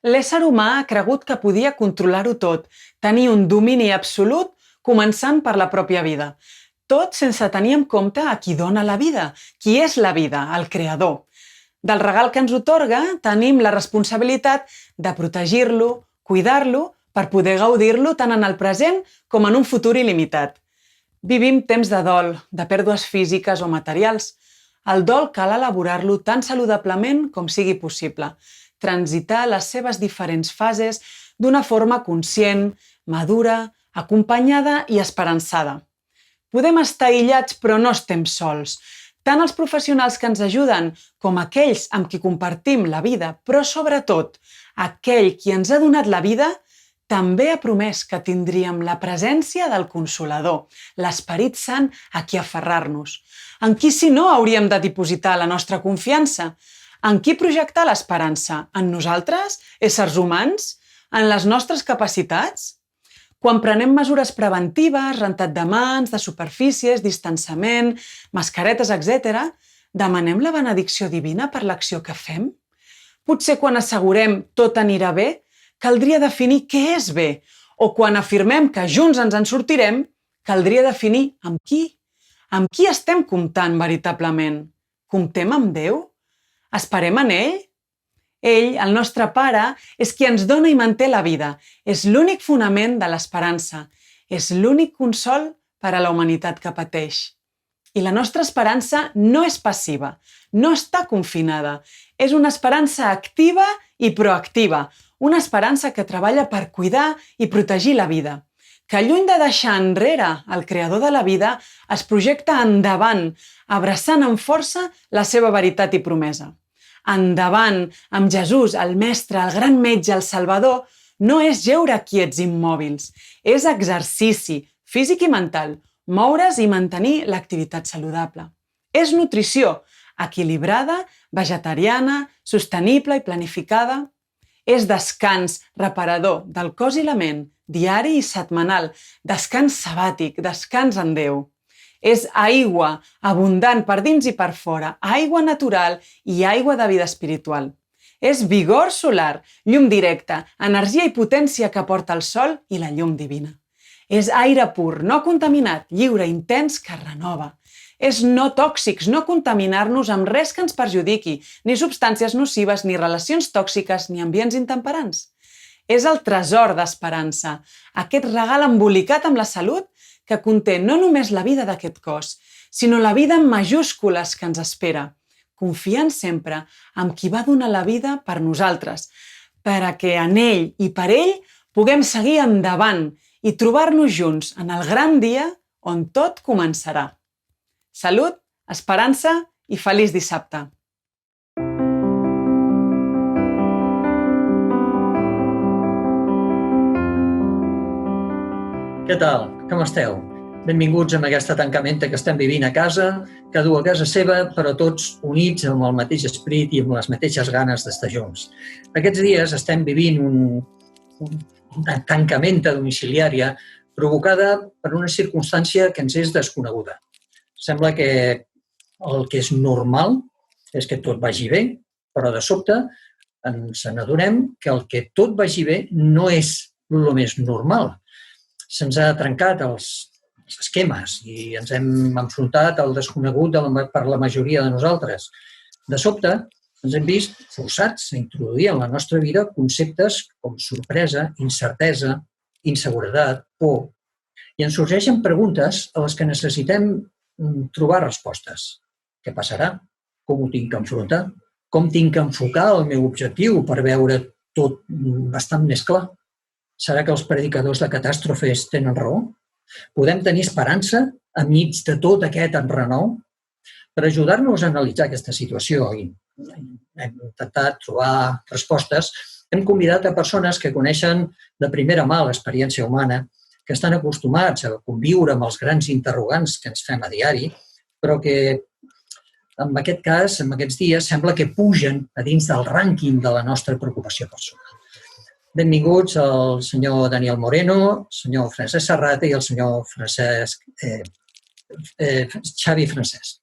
L'ésser humà ha cregut que podia controlar-ho tot, tenir un domini absolut, començant per la pròpia vida. Tot sense tenir en compte a qui dona la vida, qui és la vida, el creador. Del regal que ens otorga, tenim la responsabilitat de protegir-lo, cuidar-lo, per poder gaudir-lo tant en el present com en un futur il·limitat. Vivim temps de dol, de pèrdues físiques o materials. El dol cal elaborar-lo tan saludablement com sigui possible, transitar les seves diferents fases d'una forma conscient, madura, acompanyada i esperançada. Podem estar aïllats però no estem sols. Tant els professionals que ens ajuden com aquells amb qui compartim la vida, però sobretot aquell qui ens ha donat la vida, també ha promès que tindríem la presència del Consolador, l'Esperit Sant a qui aferrar-nos. En qui, si no, hauríem de dipositar la nostra confiança? En qui projectar l'esperança? En nosaltres, éssers humans? En les nostres capacitats? Quan prenem mesures preventives, rentat de mans, de superfícies, distanciament, mascaretes, etc., demanem la benedicció divina per l'acció que fem? Potser quan assegurem tot anirà bé, caldria definir què és bé, o quan afirmem que junts ens en sortirem, caldria definir amb qui. Amb qui estem comptant veritablement? Comptem amb Déu? Esperem en ell? Ell, el nostre Pare, és qui ens dona i manté la vida. És l'únic fonament de l'esperança. És l'únic consol per a la humanitat que pateix. I la nostra esperança no és passiva, no està confinada. És una esperança activa i proactiva, una esperança que treballa per cuidar i protegir la vida, que lluny de deixar enrere el creador de la vida, es projecta endavant, abraçant amb força la seva veritat i promesa. Endavant, amb Jesús, el Mestre, el gran metge, el Salvador, no és jeure quiets immòbils, és exercici físic i mental, moure's i mantenir l'activitat saludable. És nutrició, equilibrada, vegetariana, sostenible i planificada. És descans reparador del cos i la ment, diari i setmanal, descans sabàtic, descans en Déu. És aigua, abundant per dins i per fora, aigua natural i aigua de vida espiritual. És vigor solar, llum directa, energia i potència que porta el sol i la llum divina. És aire pur, no contaminat, lliure, intens, que renova. És no tòxics, no contaminar-nos amb res que ens perjudiqui, ni substàncies nocives, ni relacions tòxiques, ni ambients intemperants. És el tresor d'esperança, aquest regal embolicat amb la salut que conté no només la vida d'aquest cos, sinó la vida en majúscules que ens espera, confiant sempre en qui va donar la vida per nosaltres, perquè en ell i per ell puguem seguir endavant i trobar-nos junts en el gran dia on tot començarà. Salut, esperança i feliç dissabte! Què tal? Com esteu? Benvinguts a aquesta tancamenta que estem vivint a casa, cadascú a casa seva, però tots units amb el mateix esperit i amb les mateixes ganes d'estar junts. Aquests dies estem vivint una tancamenta domiciliària provocada per una circumstància que ens és desconeguda. Sembla que el que és normal és que tot vagi bé, però de sobte ens n'adonem que el que tot vagi bé no és el més normal. Se'ns ha trencat els esquemes i ens hem enfrontat al desconegut per la majoria de nosaltres. De sobte, ens hem vist forçats a introduir en la nostra vida conceptes com sorpresa, incertesa, inseguretat, por. I ens sorgeixen preguntes a les que necessitem trobar respostes. Què passarà? Com ho tinc que enfrontar? Com tinc que enfocar el meu objectiu per veure tot bastant més clar? Serà que els predicadors de catàstrofes tenen raó? Podem tenir esperança enmig de tot aquest enrenou? Per ajudar-nos a analitzar aquesta situació i hem intentat trobar respostes, hem convidat a persones que coneixen de primera mà l'experiència humana, que estan acostumats a conviure amb els grans interrogants que ens fem a diari, però que en aquest cas, en aquests dies, sembla que pugen a dins del rànquing de la nostra preocupació personal. Benvinguts el senyor Daniel Moreno, el senyor Francesc Serrata i el senyor Xavi Francesc.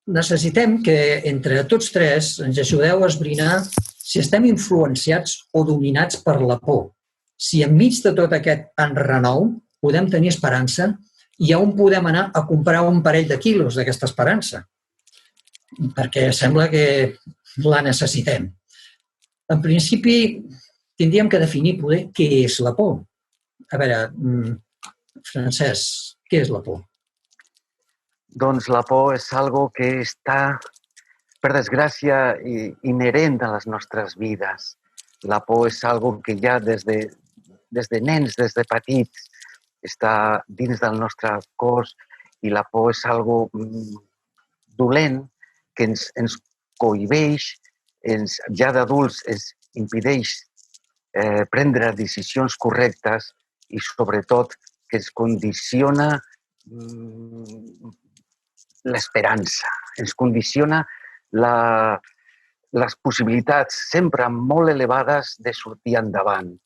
Necessitem que entre tots tres ens ajudeu a esbrinar si estem influenciats o dominats per la por, si enmig de tot aquest enrenou podem tenir esperança i on podem anar a comprar un parell de quilos d'aquesta esperança, perquè sembla que la necessitem. En principi, tindríem que definir poder què és la por. A veure, Francesc, què és la por? Doncs la por és algo que està, per desgràcia, inherent a les nostres vides. La por és algo que ja des de nens, des de petits, està dins del nostre cos i la por és algo dolent que ens cohibeix, ja d'adults ens impedeix prendre decisions correctes i, sobretot, que ens condiciona l'esperança, ens condiciona les possibilitats sempre molt elevades de sortir endavant.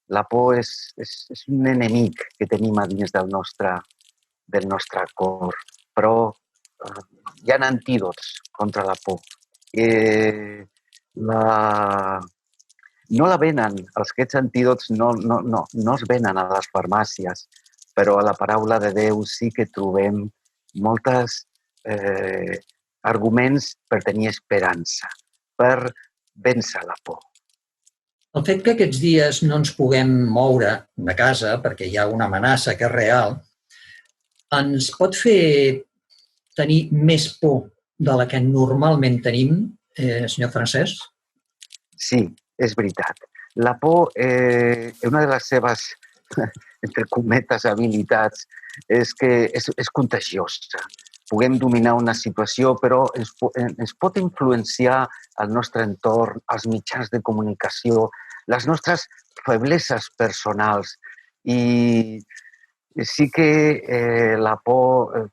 La por és un enemic que tenim a dins del nostre cor, però hi ha antídots contra la por. No la venen, aquests antídots no es venen a les farmàcies, però a la paraula de Déu sí que trobem molts arguments per tenir esperança, per vèncer la por. El fet que aquests dies no ens puguem moure de casa perquè hi ha una amenaça que és real, ens pot fer tenir més por de la que normalment tenim, senyor Francesc? Sí, és veritat. La por, una de les seves, entre cometes, habilitats, és que és contagiosa. Puguem dominar una situació, però ens pot influenciar el nostre entorn, els mitjans de comunicació, les nostres febleses personals. I sí que la por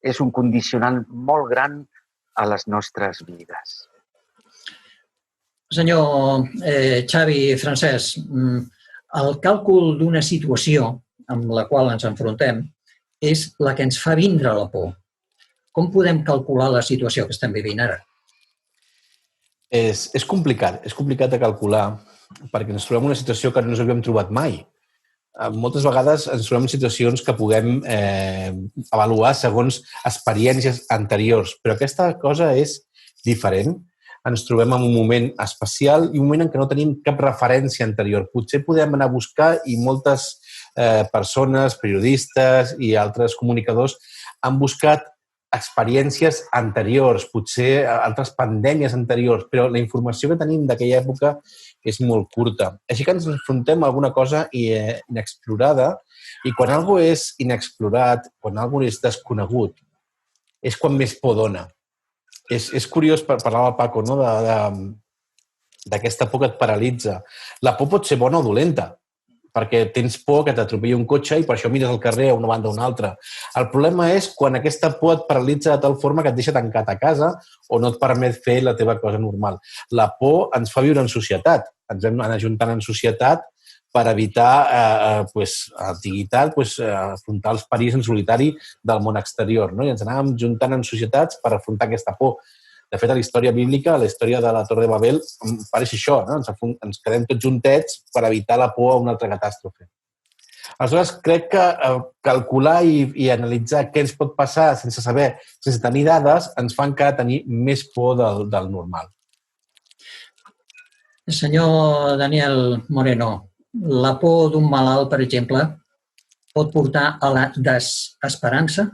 és un condicionant molt gran a les nostres vides. Senyor Xavi Francesc, el càlcul d'una situació amb la qual ens enfrontem és la que ens fa vindre la por. Com podem calcular la situació que estem vivint ara? És complicat de calcular perquè ens trobem en una situació que no ens havíem trobat mai. Moltes vegades ens trobem en situacions que puguem avaluar segons experiències anteriors, però aquesta cosa és diferent. Ens trobem en un moment especial i un moment en què no tenim cap referència anterior. Potser podem anar a buscar i moltes persones, periodistes i altres comunicadors han buscat experiències anteriors, potser altres pandèmies anteriors, però la informació que tenim d'aquella època és molt curta. Així que ens enfrontem a alguna cosa inexplorada i quan alguna cosa és inexplorat, quan alguna cosa és desconegut, és quan més por dona. És curiós, parlava el Paco, no? D'aquesta por que et paralitza. La por pot ser bona o dolenta, perquè tens por que t'atropelli un cotxe i per això mires al carrer a una banda o a una altra. El problema és quan aquesta por et paralitza de tal forma que et deixa tancat a casa o no et permet fer la teva cosa normal. La por ens fa viure en societat. Ens hem d'anar ajuntant en societat per evitar antiguitat, afrontar els perills en solitari del món exterior. No? I ens anàvem juntant en societats per afrontar aquesta por. De fet, a la història bíblica, a la història de la Torre de Babel, pareix això, no? Ens quedem tots juntets per evitar la por a una altra catàstrofe. Aleshores, crec que calcular i analitzar què ens pot passar sense saber, sense tenir dades, ens fa encara tenir més por del normal. Senyor Daniel Moreno, la por d'un malalt, per exemple, pot portar a la desesperança?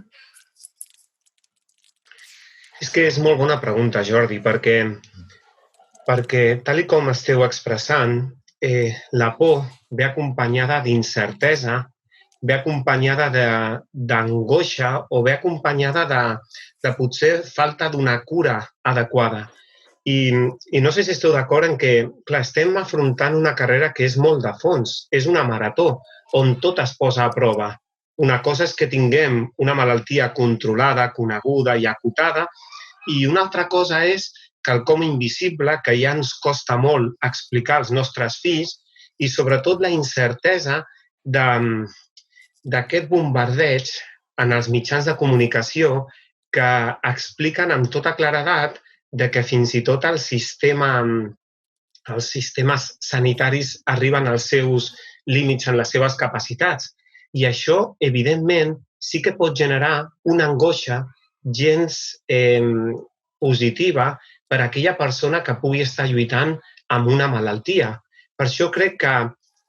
És que és molt bona pregunta, Jordi, perquè tal com esteu expressant, la por ve acompanyada d'incertesa, ve acompanyada d'angoixa o ve acompanyada de potser falta d'una cura adequada. I no sé si esteu d'acord en que, clar, estem afrontant una carrera que és molt de fons, és una marató, on tot es posa a prova. Una cosa és que tinguem una malaltia controlada, coneguda i acotada, i una altra cosa és quelcom invisible que ja ens costa molt explicar als nostres fills i sobretot la incertesa d'aquest bombardeig en els mitjans de comunicació que expliquen amb tota claredat de que fins i tot el sistema els sistemes sanitaris arriben als seus límits en les seves capacitats. I això, evidentment, sí que pot generar una angoixa gens positiva per a aquella persona que pugui estar lluitant amb una malaltia. Per això crec que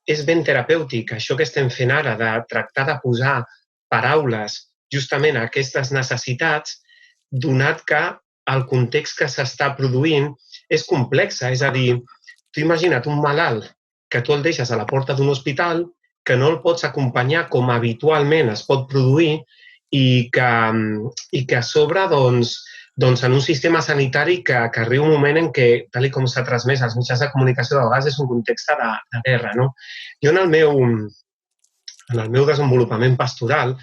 és ben terapèutic això que estem fent ara de tractar de posar paraules justament a aquestes necessitats, donat que el context que s'està produint és complex. És a dir, tu imagina't un malalt que tu el deixes a la porta d'un hospital, que no el pots acompanyar com habitualment es pot produir i que a sobre, doncs en un sistema sanitari que arriba un moment en què, tal com s'ha transmès als mitjans de comunicació, de vegades és un context de guerra. No? Jo en el meu desenvolupament pastoral,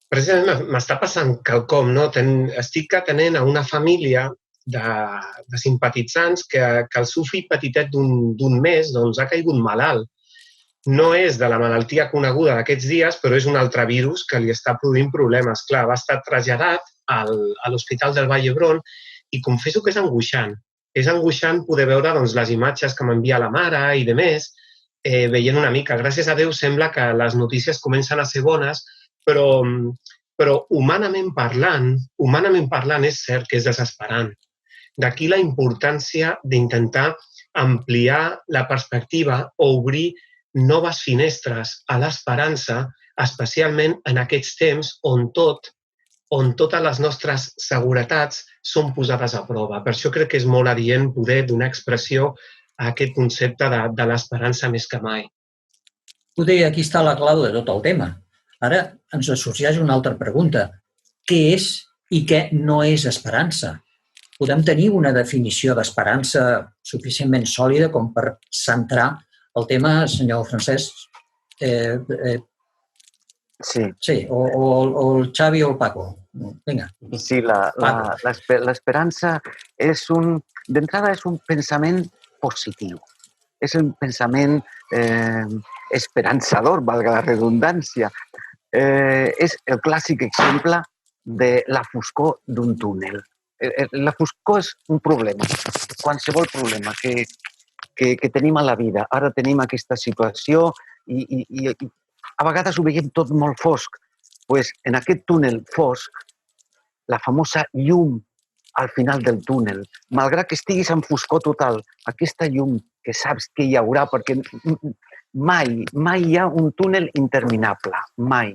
precisament m'està passant quelcom. No? Estic atenent a una família de simpatitzants que el seu fill petitet d'un mes doncs, ha caigut malalt. No és de la malaltia coneguda d'aquests dies, però és un altre virus que li està produint problemes. Clar, va estar traslladat a l'Hospital del Vall d'Hebron i confesso que és angoixant. És angoixant poder veure doncs, les imatges que m'envia la mare i demés, veient una mica. Gràcies a Déu sembla que les notícies comencen a ser bones, però humanament parlant és cert que és desesperant. D'aquí la importància d'intentar ampliar la perspectiva o obrir noves finestres a l'esperança, especialment en aquests temps on totes les nostres seguretats són posades a prova. Per això crec que és molt adient poder donar expressió a aquest concepte de l'esperança més que mai. Poder, aquí està la clau de tot el tema. Ara ens sorgeix una altra pregunta. Què és i què no és esperança? Podem tenir una definició d'esperança suficientment sòlida com per centrar el tema, senyor Francesc? Sí. Sí, o el Xavi o el Paco. Vinga. Sí, l'esperança d'entrada és un pensament positiu. És un pensament esperançador, valga la redundància. És el clàssic exemple de la foscor d'un túnel. La foscor és un problema, qualsevol problema que tenim a la vida. Ara tenim aquesta situació i a vegades ho veiem tot molt fosc. Pues en aquest túnel fosc, la famosa llum al final del túnel, malgrat que estiguis en foscor total, aquesta llum que saps que hi haurà, perquè mai hi ha un túnel interminable, mai.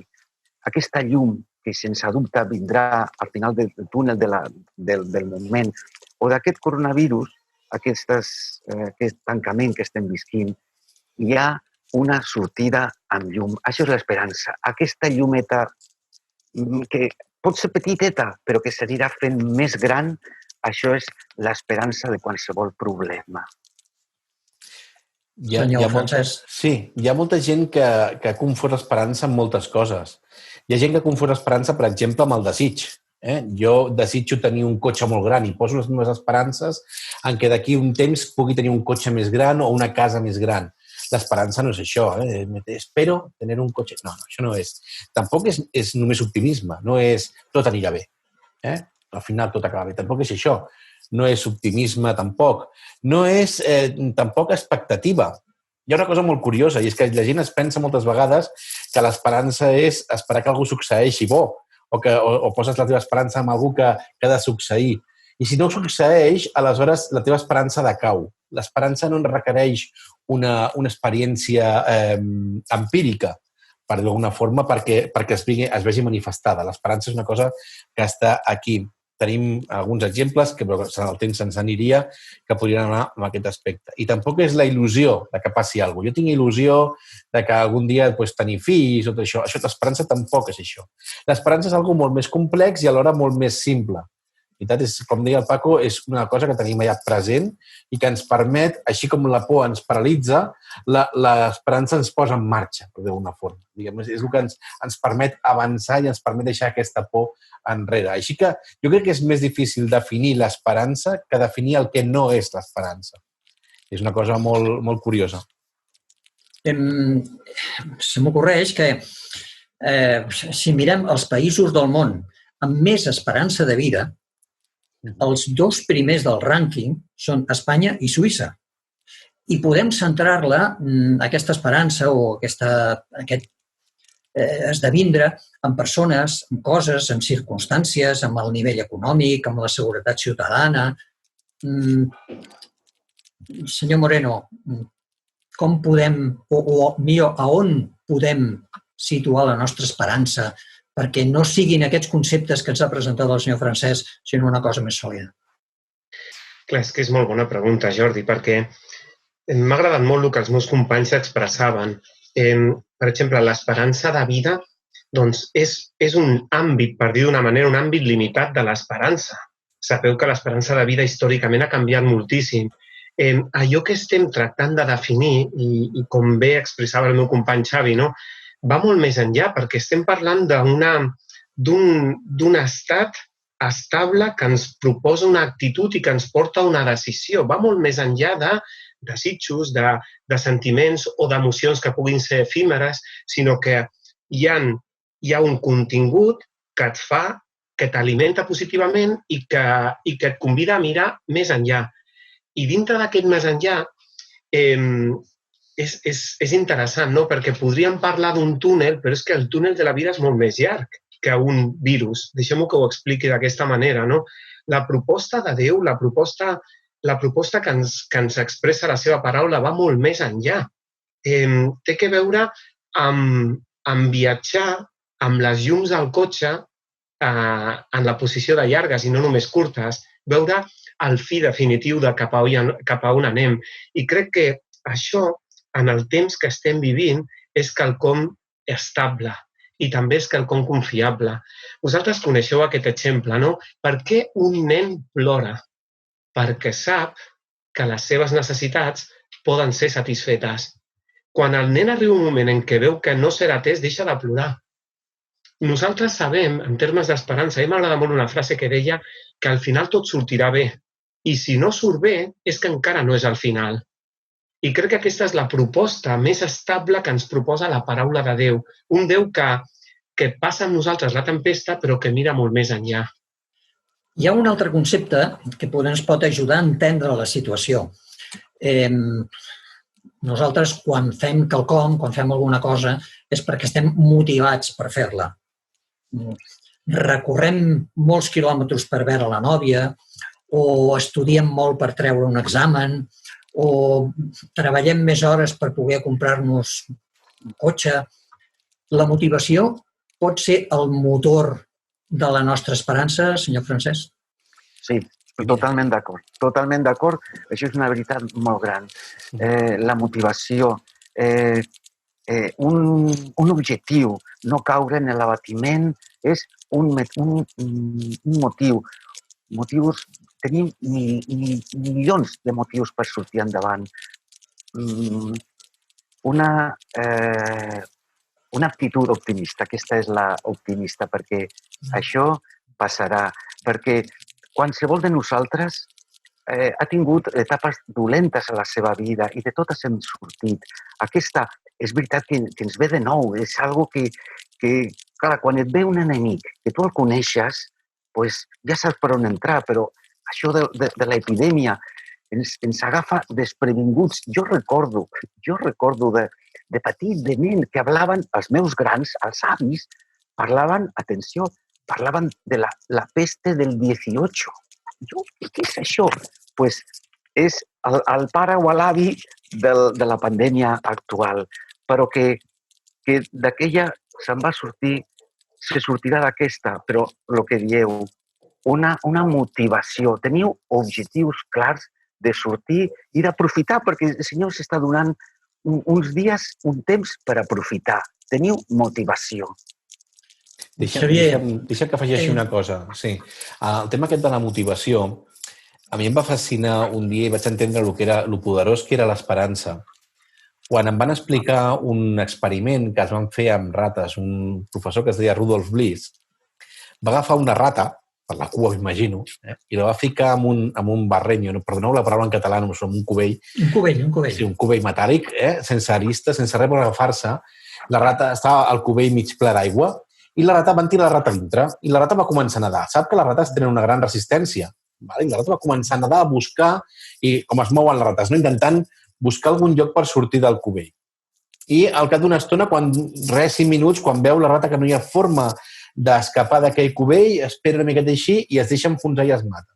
Aquesta llum que sense dubte vindrà al final del túnel del moment, o d'aquest coronavirus, aquest tancament que estem visquint, hi ha una sortida amb llum. Això és l'esperança. Aquesta llumeta que pot ser petiteta, però que s'anirà fent més gran, això és l'esperança de qualsevol problema. Hi ha molta gent que confon l'esperança amb moltes coses. Hi ha gent que confon l'esperança, per exemple, amb el desig. Jo desitjo tenir un cotxe molt gran i poso les meves esperances en què d'aquí un temps pugui tenir un cotxe més gran o una casa més gran. L'esperança no és això. Espero tenir un cotxe. No, això no és. Tampoc és només optimisme. No és tot anirà bé. Al final tot acaba bé. Tampoc és això. No és optimisme, tampoc. No és tampoc expectativa. Hi ha una cosa molt curiosa i és que la gent es pensa moltes vegades que l'esperança és esperar que algú succeeixi bo o poses la teva esperança en algú que ha de succeir. I si no succeeix, aleshores la teva esperança decau. L'esperança no requereix una experiència empírica, per d'alguna forma, perquè es vegi manifestada. L'esperança és una cosa que està aquí. Tenim alguns exemples, que el temps se'ns aniria, que podrien anar en aquest aspecte. I tampoc és la il·lusió de que passi alguna cosa. Jo tinc il·lusió de que algun dia tenir fills, tot això. L'esperança tampoc és això. L'esperança és una cosa molt més complex i alhora molt més simple. Com deia el Paco, és una cosa que tenim allà present i que ens permet, així com la por ens paralitza, l'esperança ens posa en marxa, d'alguna forma. És el que ens permet avançar i ens permet deixar aquesta por enrere. Així que jo crec que és més difícil definir l'esperança que definir el que no és l'esperança. És una cosa molt, molt curiosa. Se m'ocorreix que si mirem els països del món amb més esperança de vida, els dos primers del rànquing són Espanya i Suïssa. i podem centrar-la, aquesta esperança o aquest esdevindre en persones, en coses, en circumstàncies, amb el nivell econòmic, amb la seguretat ciutadana. Senyor Moreno, com podem, o millor, a on podem situar la nostra esperança perquè no siguin aquests conceptes que ens ha presentat el senyor Francesc, sinó una cosa més sòlida? Clar, és que és molt bona pregunta, Jordi, perquè m'ha agradat molt el que els meus companys expressaven. Per exemple, l'esperança de vida doncs, és un àmbit, per dir d'una manera, un àmbit limitat de l'esperança. Sabeu que l'esperança de vida històricament ha canviat moltíssim. Allò que estem tractant de definir, i com bé expressava el meu company Xavi, no? Va molt més enllà, perquè estem parlant d'un estat estable que ens proposa una actitud i que ens porta a una decisió. Va molt més enllà de desitjos, de sentiments o d'emocions que puguin ser efímeres, sinó que hi ha un contingut que et fa, que t'alimenta positivament i que et convida a mirar més enllà. I dintre d'aquest més enllà és interessant, no? Perquè podríem parlar d'un túnel, però és que el túnel de la vida és molt més llarg que un virus. Deixem-ho que ho expliqui d'aquesta manera, no? La proposta de Déu, la proposta que ens expressa la seva paraula va molt més enllà. Té que veure amb viatjar amb les llums del cotxe en la posició de llargues i no només curtes, veure el fi definitiu de cap a on anem. I crec que això, en el temps que estem vivint, és quelcom estable i també és quelcom confiable. Vosaltres coneixeu aquest exemple, no? Per què un nen plora? Perquè sap que les seves necessitats poden ser satisfetes. Quan el nen arriba un moment en què veu que no serà atès, deixa de plorar. Nosaltres sabem, en termes d'esperança, a mi m'agrada molt una frase que deia que al final tot sortirà bé. I si no surt bé, és que encara no és el final. I crec que aquesta és la proposta més estable que ens proposa la paraula de Déu. Un Déu que passa amb nosaltres la tempesta, però que mira molt més enllà. Hi ha un altre concepte que ens pot ajudar a entendre la situació. Nosaltres, quan fem quelcom, quan fem alguna cosa, és perquè estem motivats per fer-la. Recorrem molts quilòmetres per veure la nòvia, o estudiem molt per treure un examen, o treballem més hores per poder comprar-nos un cotxe. La motivació pot ser el motor de la nostra esperança, senyor Francesc? Sí, totalment d'acord. Totalment d'acord. Això és una veritat molt gran. La motivació, un objectiu, no caure en l'abatiment, és un motiu. Motius, tenim milions de motius per sortir endavant. Una actitud optimista, aquesta és l'optimista, perquè això passarà, perquè qualsevol de nosaltres ha tingut etapes dolentes a la seva vida i de totes hem sortit. Aquesta és veritat que ens ve de nou, és algo que clar, quan et ve un enemic, que tu el coneixes, pues ja saps per on entrar, però això de l'epidèmia ens agafa desprevinguts. Jo recordo de petit, de nen, que parlaven els meus grans, els avis, parlaven, atenció, parlaven de la peste del 18. Què és això? Pues és el pare o l'avi de la pandèmia actual, però que d'aquella se'n va sortir, se sortirà d'aquesta, però el que dieu, una motivació. Teniu objectius clars de sortir i d'aprofitar, perquè el Senyor s'està donant uns dies, un temps per aprofitar. Teniu motivació. Deixa que afegeixi una cosa. Sí. El tema aquest de la motivació, a mi em va fascinar un dia i vaig entendre el poderós que era l'esperança. Quan em van explicar un experiment que es van fer amb rates, un professor que es deia Rudolf Bliss, va agafar una rata, per la cua, m'imagino, i la va ficar amb un barrenyo, perdoneu la paraula en català, no som un cubell. Un cubell. Sí, un cubell metàl·lic, sense aristes, sense res per agafar-se. La rata estava al cubell mig ple d'aigua i la rata van tirar la rata dintre i la rata va començar a nedar. Sap que les rates tenen una gran resistència. I la rata va començar a nedar, a buscar i com es mouen les rates, intentant buscar algun lloc per sortir del cubell. I al cap d'una estona, 5 minuts, quan veu la rata que no hi ha forma d'escapar d'aquell cubell, espera una miqueta així i es deixa enfonsar i es mata.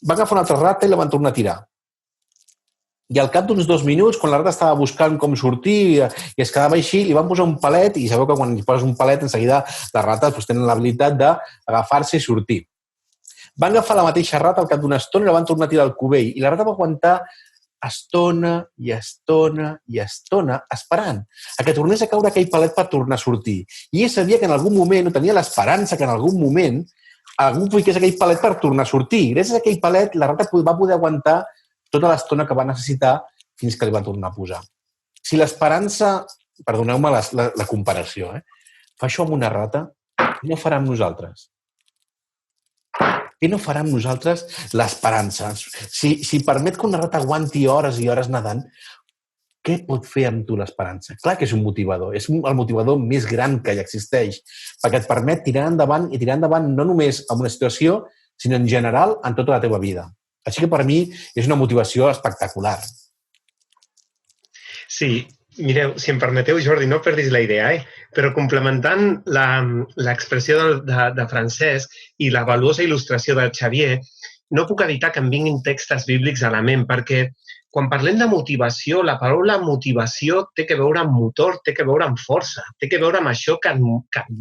Va agafar una altra rata i la van tornar a tirar. I al cap d'uns 2 minuts, quan la rata estava buscant com sortir i es quedava així, li van posar un palet i sabeu que quan li poses un palet, en seguida les rates tenen l'habilitat d'agafar-se i sortir. Van agafar la mateixa rata al cap d'una estona i la van tornar a tirar al cubell. I la rata va aguantar estona i estona i estona esperant a que tornés a caure aquell palet per tornar a sortir. I ell sabia que en algun moment, no tenia l'esperança que en algun moment algú fiqués aquell palet per tornar a sortir. Gràcies a aquell palet, la rata va poder aguantar tota l'estona que va necessitar fins que li va tornar a posar. Si l'esperança, perdoneu-me la comparació, fa això amb una rata, què no farà amb nosaltres? Què no farà amb nosaltres l'esperança? Si permet que una rata aguanti hores i hores nedant, què pot fer amb tu l'esperança? Clar que és un motivador, és el motivador més gran que hi existeix, perquè et permet tirar endavant i tirar endavant no només en una situació, sinó en general en tota la teva vida. Així que per mi és una motivació espectacular. Sí, mireu, si em permeteu, Jordi, no perdis la idea, però complementant l'expressió de Francesc i la valuosa il·lustració de Xavier, no puc evitar que em vinguin textos bíblics a la ment, perquè quan parlem de motivació, la paraula motivació té que veure amb motor, té que veure amb força, té que veure amb això que et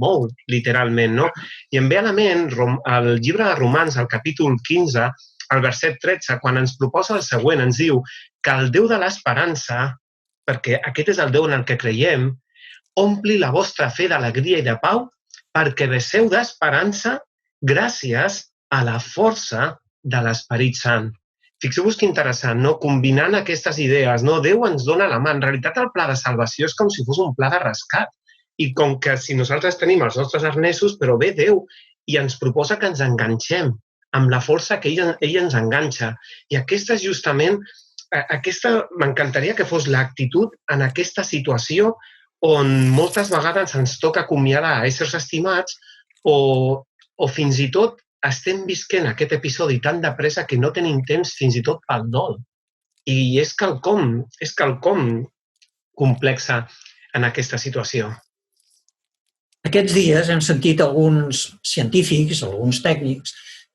mou, literalment, no? I em ve a la ment el llibre de Romans, al capítol 15, al verset 13, quan ens proposa el següent, ens diu que el Déu de l'esperança, perquè aquest és el Déu en el que creiem, ompli la vostra fe d'alegria i de pau perquè vesseu d'esperança gràcies a la força de l'Esperit Sant. Fixeu-vos que interessant, no? Combinant aquestes idees, no? Déu ens dona la mà. En realitat, el pla de salvació és com si fos un pla de rescat. I com que si nosaltres tenim els nostres arnesos, però ve Déu i ens proposa que ens enganxem amb la força que ell ens enganxa. I aquesta és justament, m'encantaria que fos l'actitud en aquesta situació on moltes vegades ens toca acomiadar a éssers estimats o fins i tot estem visquent aquest episodi tan de pressa que no tenim temps fins i tot pel dol. I és quelcom complexa en aquesta situació. Aquests dies hem sentit alguns científics, alguns tècnics,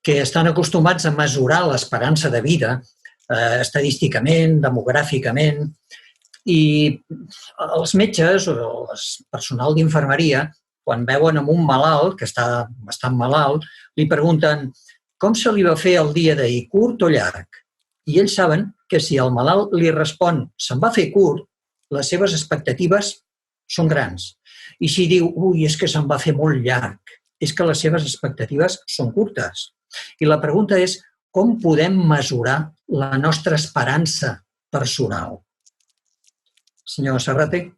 que estan acostumats a mesurar l'esperança de vida estadísticament, demogràficament, i els metges o el personal d'infermeria, quan veuen amb un malalt que està bastant malalt, li pregunten com se li va fer el dia d'ahir, curt o llarg? I ells saben que si el malalt li respon se'n va fer curt, les seves expectatives són grans. I si diu, ui, és que se'n va fer molt llarg, és que les seves expectatives són curtes. I la pregunta és, com podem mesurar la nostra esperança personal? Senyor Serrate.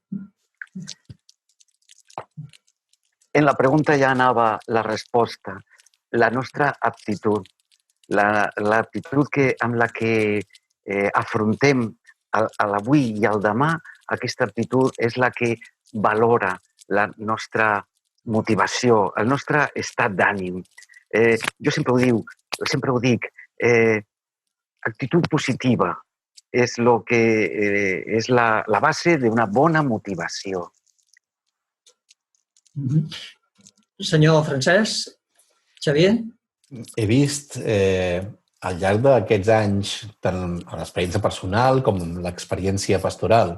En la pregunta ja anava la resposta. La nostra aptitud, l'aptitud amb la que afrontem l'avui i el demà, aquesta aptitud és la que valora la nostra motivació, el nostre estat d'ànim. Jo sempre ho dic, actitud positiva és la base d'una bona motivació. Senyor Francesc, Xavier? He vist al llarg d'aquests anys, tant a l'experiència personal com l'experiència pastoral,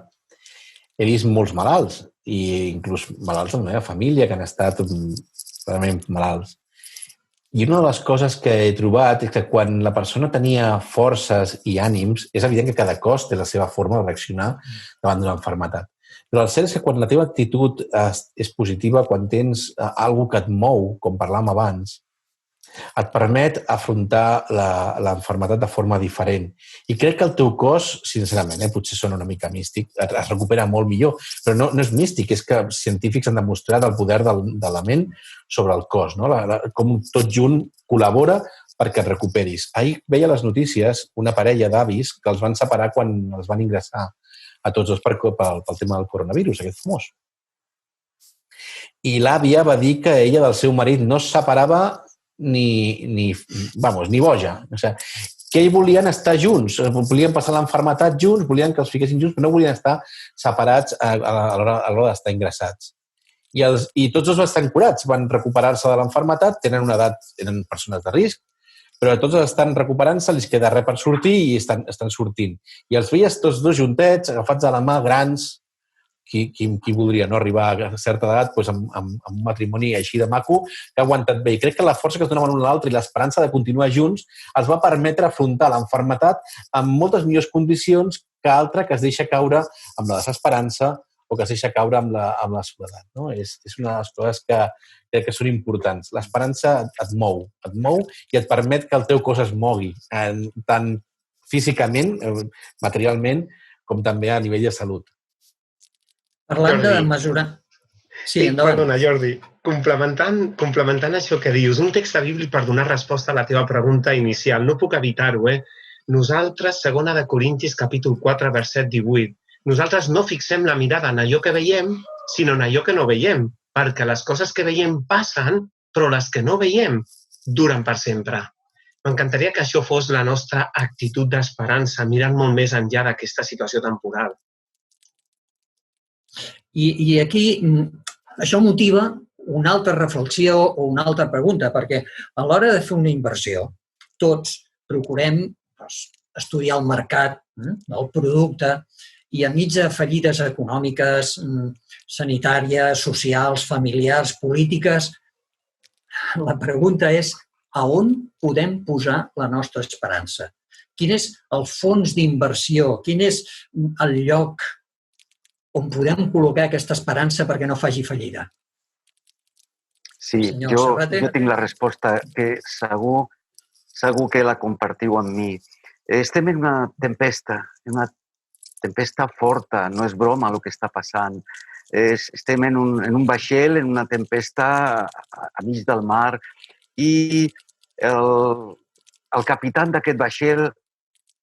he vist molts malalts, i inclús malalts de la meva família que han estat realment malalts. I una de les coses que he trobat és que quan la persona tenia forces i ànims, és evident que cada cos té la seva forma de reaccionar davant d'una malaltia. Però el cert és que quan la teva actitud és positiva, quan tens alguna cosa que et mou, com parlàvem abans, et permet afrontar la malaltia de forma diferent. I crec que el teu cos, sincerament, potser sona una mica místic, es recupera molt millor, però no és místic, és que científics han demostrat el poder de la ment sobre el cos, no? Com tot junt col·labora perquè et recuperis. Ahir veia les notícies una parella d'avis que els van separar quan els van ingressar a tots dos pel tema del coronavirus, aquest famós. I l'àvia va dir que ella del seu marit no es separava ni boja. O sigui, que ells volien estar junts, volien passar l'enfermetat junts, volien que els fiquessin junts, però no volien estar separats a l'hora d'estar ingressats. I tots dos estan curats, van recuperar-se de l'enfermetat, tenen una edat, eren persones de risc, però tots estan recuperant-se, els queda res per sortir i estan sortint. I els veies tots dos juntets, agafats a la mà, grans, qui voldria no arribar a certa edat doncs, amb un matrimoni així de maco que ha aguantat bé. I crec que la força que es donaven un a l'altre i l'esperança de continuar junts els va permetre afrontar l'enfermetat amb moltes millors condicions que altra que es deixa caure amb la desesperança o que es deixa caure amb la soledat. No? És una de les coses que són importants. L'esperança et mou i et permet que el teu cos es mogui, tant físicament, materialment, com també a nivell de salut. Parlant de mesurar... Sí, endavant. Perdona, Jordi. Complementant això que dius, un text bíblic per donar resposta a la teva pregunta inicial. No puc evitar-ho, Nosaltres, 2 de Corintis, capítol 4, verset 18, nosaltres no fixem la mirada en allò que veiem, sinó en allò que no veiem, perquè les coses que veiem passen, però les que no veiem duren per sempre. M'encantaria que això fos la nostra actitud d'esperança, mirant molt més enllà d'aquesta situació temporal. I aquí això motiva una altra reflexió o una altra pregunta, perquè a l'hora de fer una inversió, tots procurem estudiar el mercat, el producte, i enmig de fallides econòmiques, sanitàries, socials, familiars, polítiques, la pregunta és a on podem posar la nostra esperança? Quin és el fons d'inversió? Quin és el lloc on podem col·locar aquesta esperança perquè no faci fallida? Sí, jo tinc la resposta que segur que la compartiu amb mi. Estem en una tempesta forta, no és broma el que està passant. Estem en un vaixell, en una tempesta a mig del mar i el capità d'aquest vaixell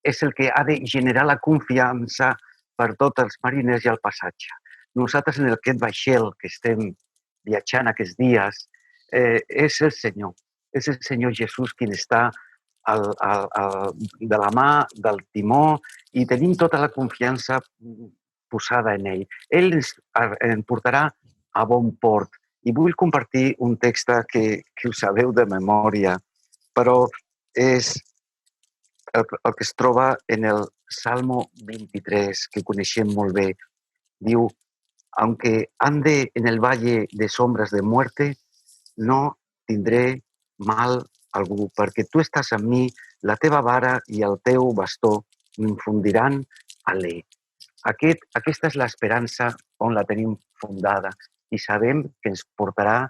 és el que ha de generar la confiança per tots els mariners i el passatge. Nosaltres en aquest vaixell que estem viatjant aquests dies és el Senyor Jesús qui està de la mà del timó i tenim tota la confiança posada en ell. Ell ens portarà a bon port. I vull compartir un text que ho sabeu de memòria, però és el que es troba en el Salmo 23, que coneixem molt bé. Diu, aunque ande en el valle de sombras de muerte, no tindré mal algú, perquè tu estàs amb mi, la teva vara i el teu bastó m'infundiran alè. Aquesta és l'esperança on la tenim fundada i sabem que ens portarà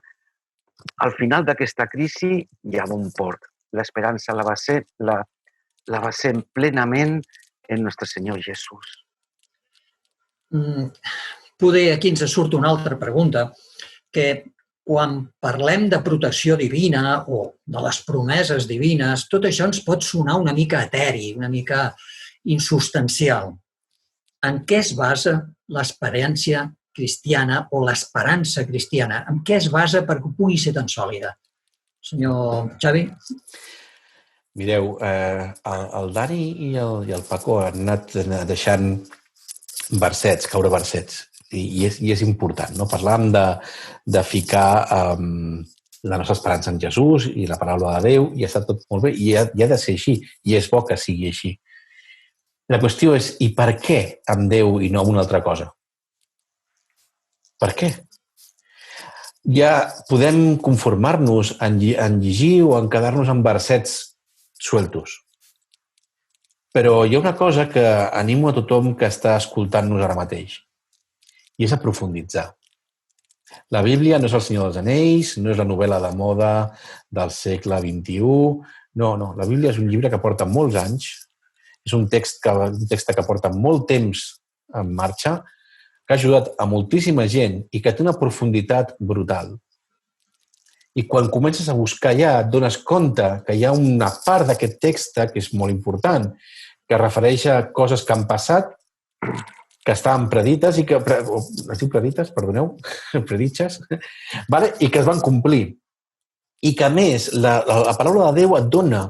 al final d'aquesta crisi i a bon port. L'esperança la basem plenament en nostre Senyor Jesús. Poder aquí ens surt una altra pregunta, que quan parlem de protecció divina o de les promeses divines, tot això ens pot sonar una mica eteri, una mica insubstancial. En què es basa l'experiència cristiana o l'esperança cristiana? En què es basa perquè pugui ser tan sòlida? Senyor Xavi? Mireu, el Dani i el Paco han anat deixant caure versets, i és important, no? Parlàvem de ficar la nostra esperança en Jesús i la paraula de Déu, i està tot molt bé, i ha de ser així, i és bo que sigui així. La qüestió és, i per què amb Déu i no amb una altra cosa? Per què? Ja podem conformar-nos en llegir o en quedar-nos en versets sueltos. Però hi ha una cosa que animo a tothom que està escoltant-nos ara mateix, i és a profunditzar. La Bíblia no és el Senyor dels Anells, no és la novel·la de moda del segle XXI, no, la Bíblia és un llibre que porta molts anys, és un text que porta molt temps en marxa, que ha ajudat a moltíssima gent i que té una profunditat brutal. I quan comences a buscar ja et dones compte que hi ha una part d'aquest text que és molt important, que es refereix a coses que han passat, que estaven predites i que... Es diu predites? Perdoneu? Preditges? I que es van complir. I que, a més, la paraula de Déu et dona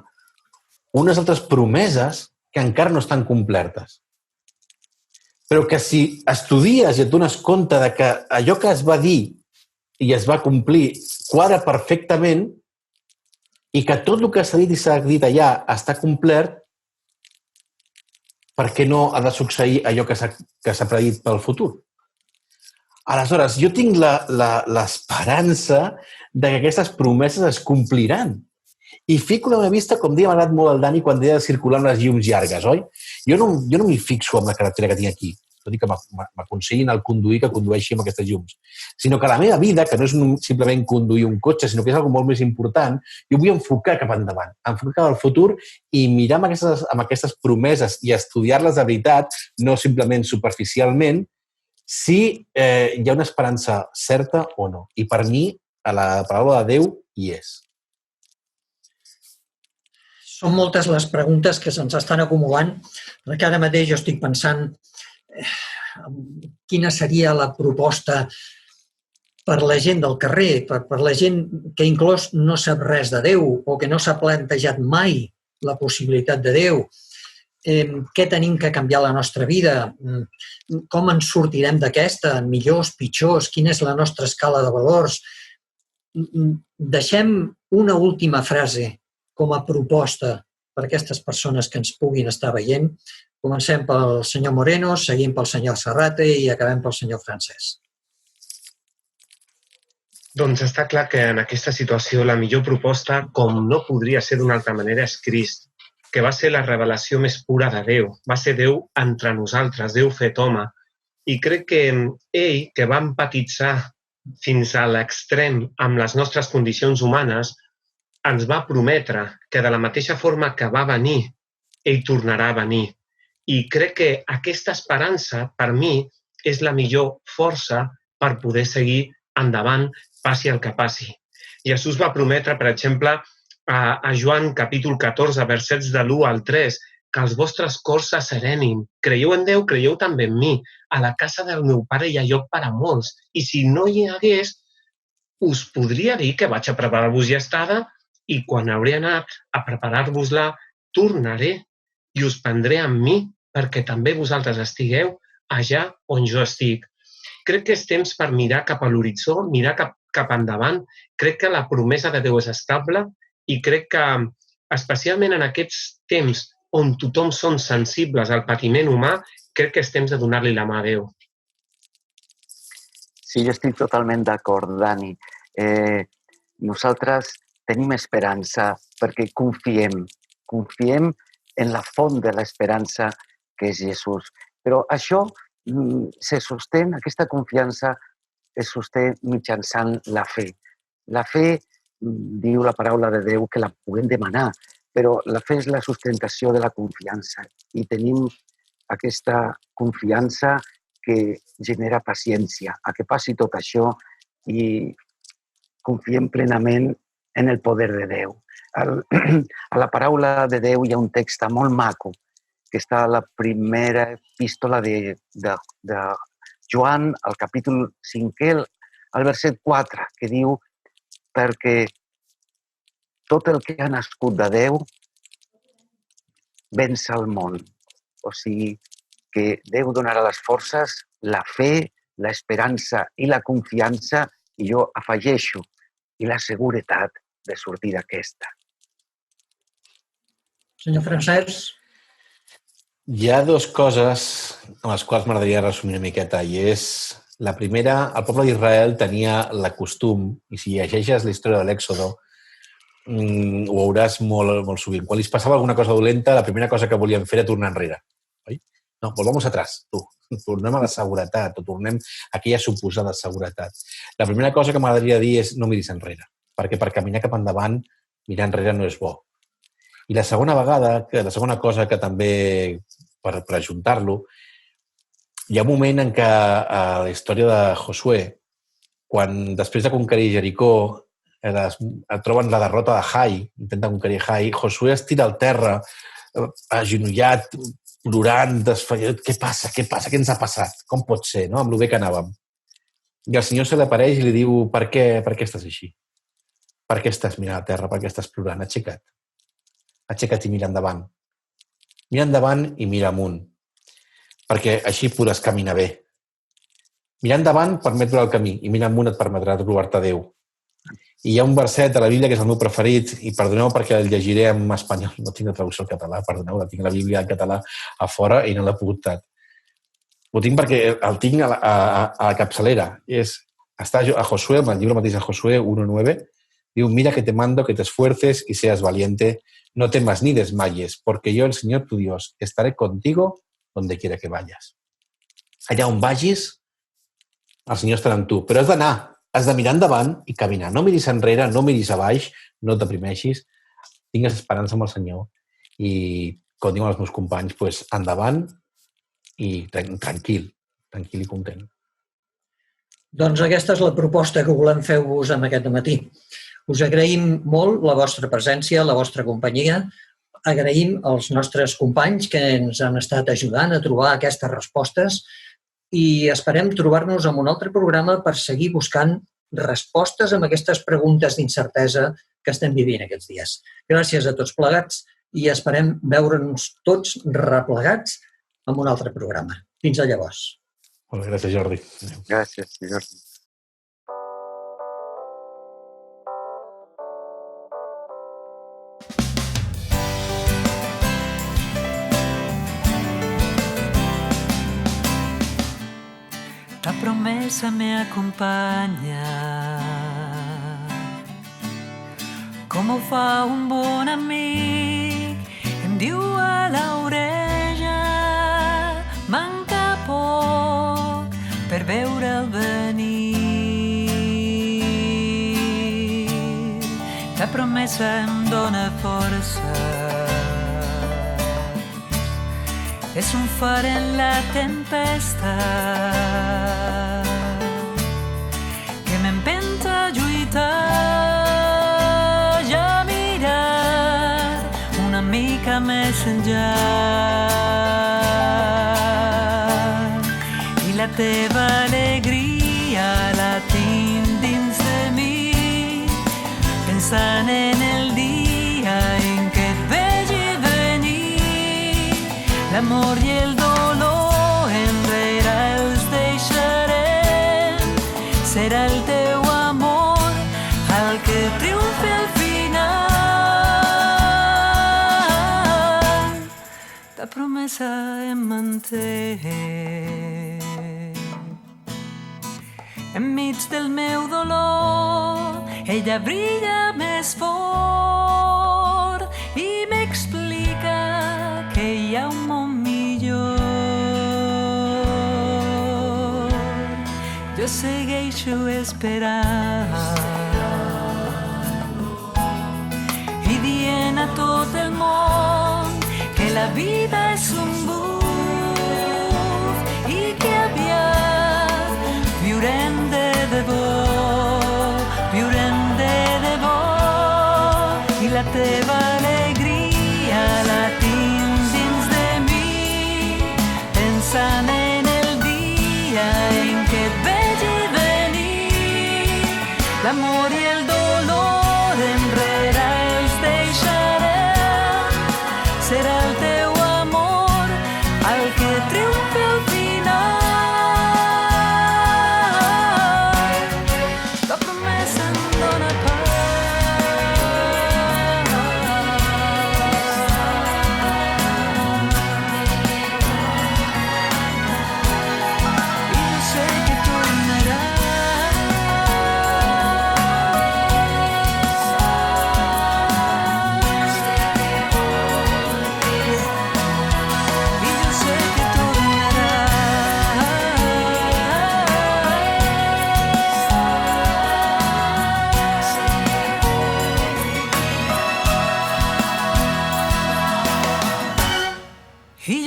unes altres promeses que encara no estan complertes. Però que si estudies i et dones compte de que allò que es va dir i es va complir quadra perfectament i que tot el que s'ha dit i s'ha dit allà està complert, per què no ha de succeir allò que s'ha predit pel futur? Aleshores, jo tinc l'esperança de que aquestes promeses es compliran. I fico la meva vista, com deia, m'ha agradat molt el Dani quan deia de circular amb les llums llargues, oi? Jo no m'hi fixo amb la carretera que tinc aquí, tot i que m'aconsellin el conduir que condueixi amb aquestes llums, sinó que la meva vida, que no és simplement conduir un cotxe, sinó que és una molt més important, jo vull enfocar cap endavant, enfocar cap al futur i mirar amb aquestes promeses i estudiar-les de veritat, no simplement superficialment, si hi ha una esperança certa o no. I per mi, a la paraula de Déu, hi és. Són moltes les preguntes que se'ns estan acumulant, perquè ara mateix jo estic pensant quina seria la proposta per la gent del carrer, per la gent que inclús no sap res de Déu o que no s'ha plantejat mai la possibilitat de Déu. Què tenim que canviar a la nostra vida? Com ens sortirem d'aquesta? Millors, pitjors? Quina és la nostra escala de valors? Deixem una última frase com a proposta per a aquestes persones que ens puguin estar veient. Comencem pel senyor Moreno, seguim pel senyor Serrate i acabem pel senyor Francesc. Doncs està clar que en aquesta situació la millor proposta, com no podria ser d'una altra manera, és Crist, que va ser la revelació més pura de Déu. Va ser Déu entre nosaltres, Déu fet home. I crec que ell, que va empatitzar fins a l'extrem amb les nostres condicions humanes, ens va prometre que de la mateixa forma que va venir, ell tornarà a venir. I crec que aquesta esperança, per mi, és la millor força per poder seguir endavant, passi el que passi. Jesús va prometre, per exemple, a Joan capítol 14, versets de l'1 al 3, que els vostres cors s'asserenin. Creieu en Déu, creieu també en mi. A la casa del meu pare hi ha lloc per a molts. I si no hi hagués, us podria dir que vaig a preparar-vos estada i quan hauré anat a preparar-vos-la, tornaré i us prendré amb mi perquè també vosaltres estigueu allà on jo estic. Crec que és temps per mirar cap a l'horitzó, mirar cap endavant. Crec que la promesa de Déu és estable i crec que, especialment en aquests temps on tothom són sensibles al patiment humà, crec que és temps de donar-li la mà a Déu. Sí, jo estic totalment d'acord, Dani. Nosaltres tenim esperança perquè confiem en la font de l'esperança que és Jesús. Però això se sosté, aquesta confiança es sosté mitjançant la fe. La fe diu la paraula de Déu que la puguem demanar, però la fe és la sustentació de la confiança i tenim aquesta confiança que genera paciència, a que passi tot això i confiem plenament en el poder de Déu. A la paraula de Déu hi ha un text molt maco que està a la primera epístola de Joan, al capítol 5, al verset 4, que diu perquè tot el que ha nascut de Déu venç el món. O sigui, que Déu donarà les forces, la fe, l'esperança i la confiança, i jo afegeixo, i la seguretat de sortir d'aquesta. Senyor Francesc? Hi ha dues coses amb les quals m'agradaria resumir una miqueta, i és la primera, el poble d'Israel tenia la costum, i si llegeixes la història de l'Èxodo, ho veuràs molt sovint. Quan li passava alguna cosa dolenta, la primera cosa que volien fer era tornar enrere. Oi? No, volvamos atrás, tu. Tornem a la seguretat, o tornem a aquella suposada seguretat. La primera cosa que m'agradaria dir és no miris enrere, perquè per caminar cap endavant, mirar enrere no és bo. I la segona cosa que també, per ajuntar-lo, hi ha un moment en què a la història de Josué, quan després de conquerir Jericó, troben la derrota de Jai, intenten conquerir Jai, Josué es tira al terra, agenollat, plorant, desfallat. Què passa? Què ens ha passat? Com pot ser, no? Amb el bé que anàvem. I el Senyor se li apareix i li diu, per què estàs així? Per què estàs mirant a terra? Per què estàs plorant? Aixeca't. aixeca't i mira endavant. Mira endavant i mira amunt, perquè així podràs caminar bé. Mirar endavant permet trobar el camí i mirar amunt et permetrà trobar-te Déu. I hi ha un verset de la Bíblia que és el meu preferit, i perdoneu perquè el llegiré en espanyol, no tinc la traducció al català, perdoneu, tinc la Bíblia en català a fora i no l'he pogut tractar. Ho tinc perquè el tinc a la capçalera. Està a Josué, el llibre mateix de Josué 1:9, diu, mira que te mando que te esfuerces y seas valiente, no temas ni desmayes, porque yo, el Señor tu Dios, estaré contigo donde quiera que vayas. Allà on vagis, el Senyor estarà amb tu, però has d'anar, has de mirar endavant i caminar. No miris enrere, no miris a baix, no et deprimeixis, tingues esperança amb el Senyor i, com diuen els meus companys, pues, endavant i tranquil i content. Doncs aquesta és la proposta que volem fer-vos en aquest matí. Us agraïm molt la vostra presència, la vostra companyia. Agraïm als nostres companys que ens han estat ajudant a trobar aquestes respostes i esperem trobar-nos en un altre programa per seguir buscant respostes a aquestes preguntes d'incertesa que estem vivint aquests dies. Gràcies a tots plegats i esperem veure'ns tots replegats en un altre programa. Fins a llavors. Molt bé, gràcies, Jordi. Gràcies, Jordi. La promesa me acompanya, com ho fa un bon amic, em diu a l'orella, manca poc per veure'l venir. La promesa em dóna força, és un far en la tempesta que m'empenta a lluitar i a mirar una mica més enllà. I la teva alegria la tinc dins de mi, pensant en el dia en què et vegi venir. L'amor i el dolor enrere els deixarem, serà el teu amor el que triomfi al final. La promesa em manté enmig del meu dolor, ella brilla més fort i m'explica que hi ha un món millor. Jo segueixo esperant i dient a tot el món que la vida és un buf i que aviat viurem de debò, viurem de debò. I la teva alegria la tinc dins de mi, pensant en el dia en què et vegi venir. L'amor i el dolor enrere els deixarem, serà el teu amor el que triomfi al final. La promesa em dóna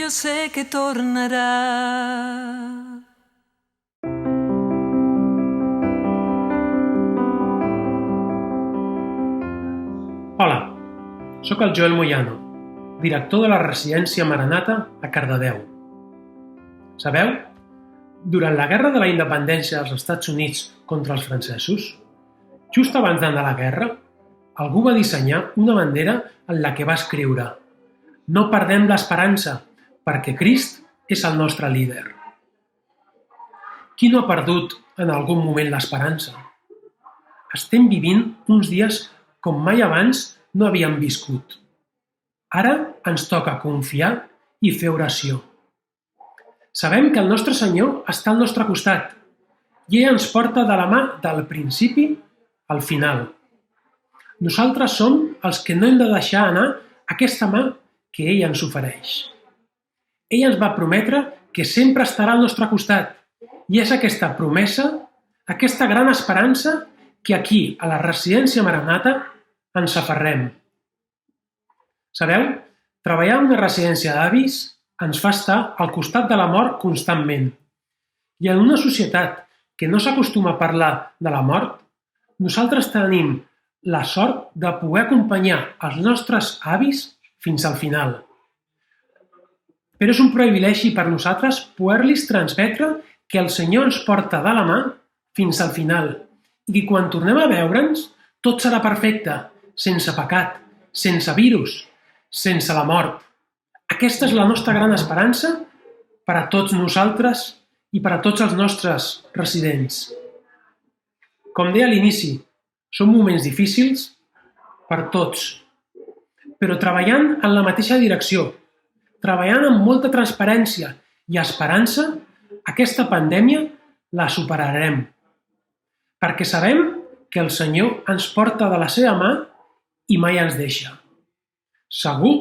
sé que tornarà. Hola, sóc el Joel Moyano, director de la residència Maranata a Cardedeu. Sabeu? Durant la Guerra de la Independència dels Estats Units contra els francesos, just abans d'anar a la guerra, algú va dissenyar una bandera en la que va escriure: no perdem l'esperança, perquè Crist és el nostre líder. Qui no ha perdut en algun moment l'esperança? Estem vivint uns dies com mai abans no havíem viscut. Ara ens toca confiar i fer oració. Sabem que el nostre Senyor està al nostre costat i ell ens porta de la mà del principi al final. Nosaltres som els que no hem de deixar anar aquesta mà que ell ens ofereix. Ell ens va prometre que sempre estarà al nostre costat i és aquesta promesa, aquesta gran esperança que aquí, a la residència Maranata, ens aferrem. Sabeu, treballar en una residència d'avis ens fa estar al costat de la mort constantment. I en una societat que no s'acostuma a parlar de la mort, nosaltres tenim la sort de poder acompanyar els nostres avis fins al final. Però és un privilegi per nosaltres poder-los transmetre que el Senyor ens porta de la mà fins al final i que quan tornem a veure'ns tot serà perfecte, sense pecat, sense virus, sense la mort. Aquesta és la nostra gran esperança per a tots nosaltres i per a tots els nostres residents. Com deia a l'inici, són moments difícils per tots, però treballant en la mateixa direcció, treballant amb molta transparència i esperança, aquesta pandèmia la superarem, perquè sabem que el Senyor ens porta de la seva mà i mai ens deixa. Segur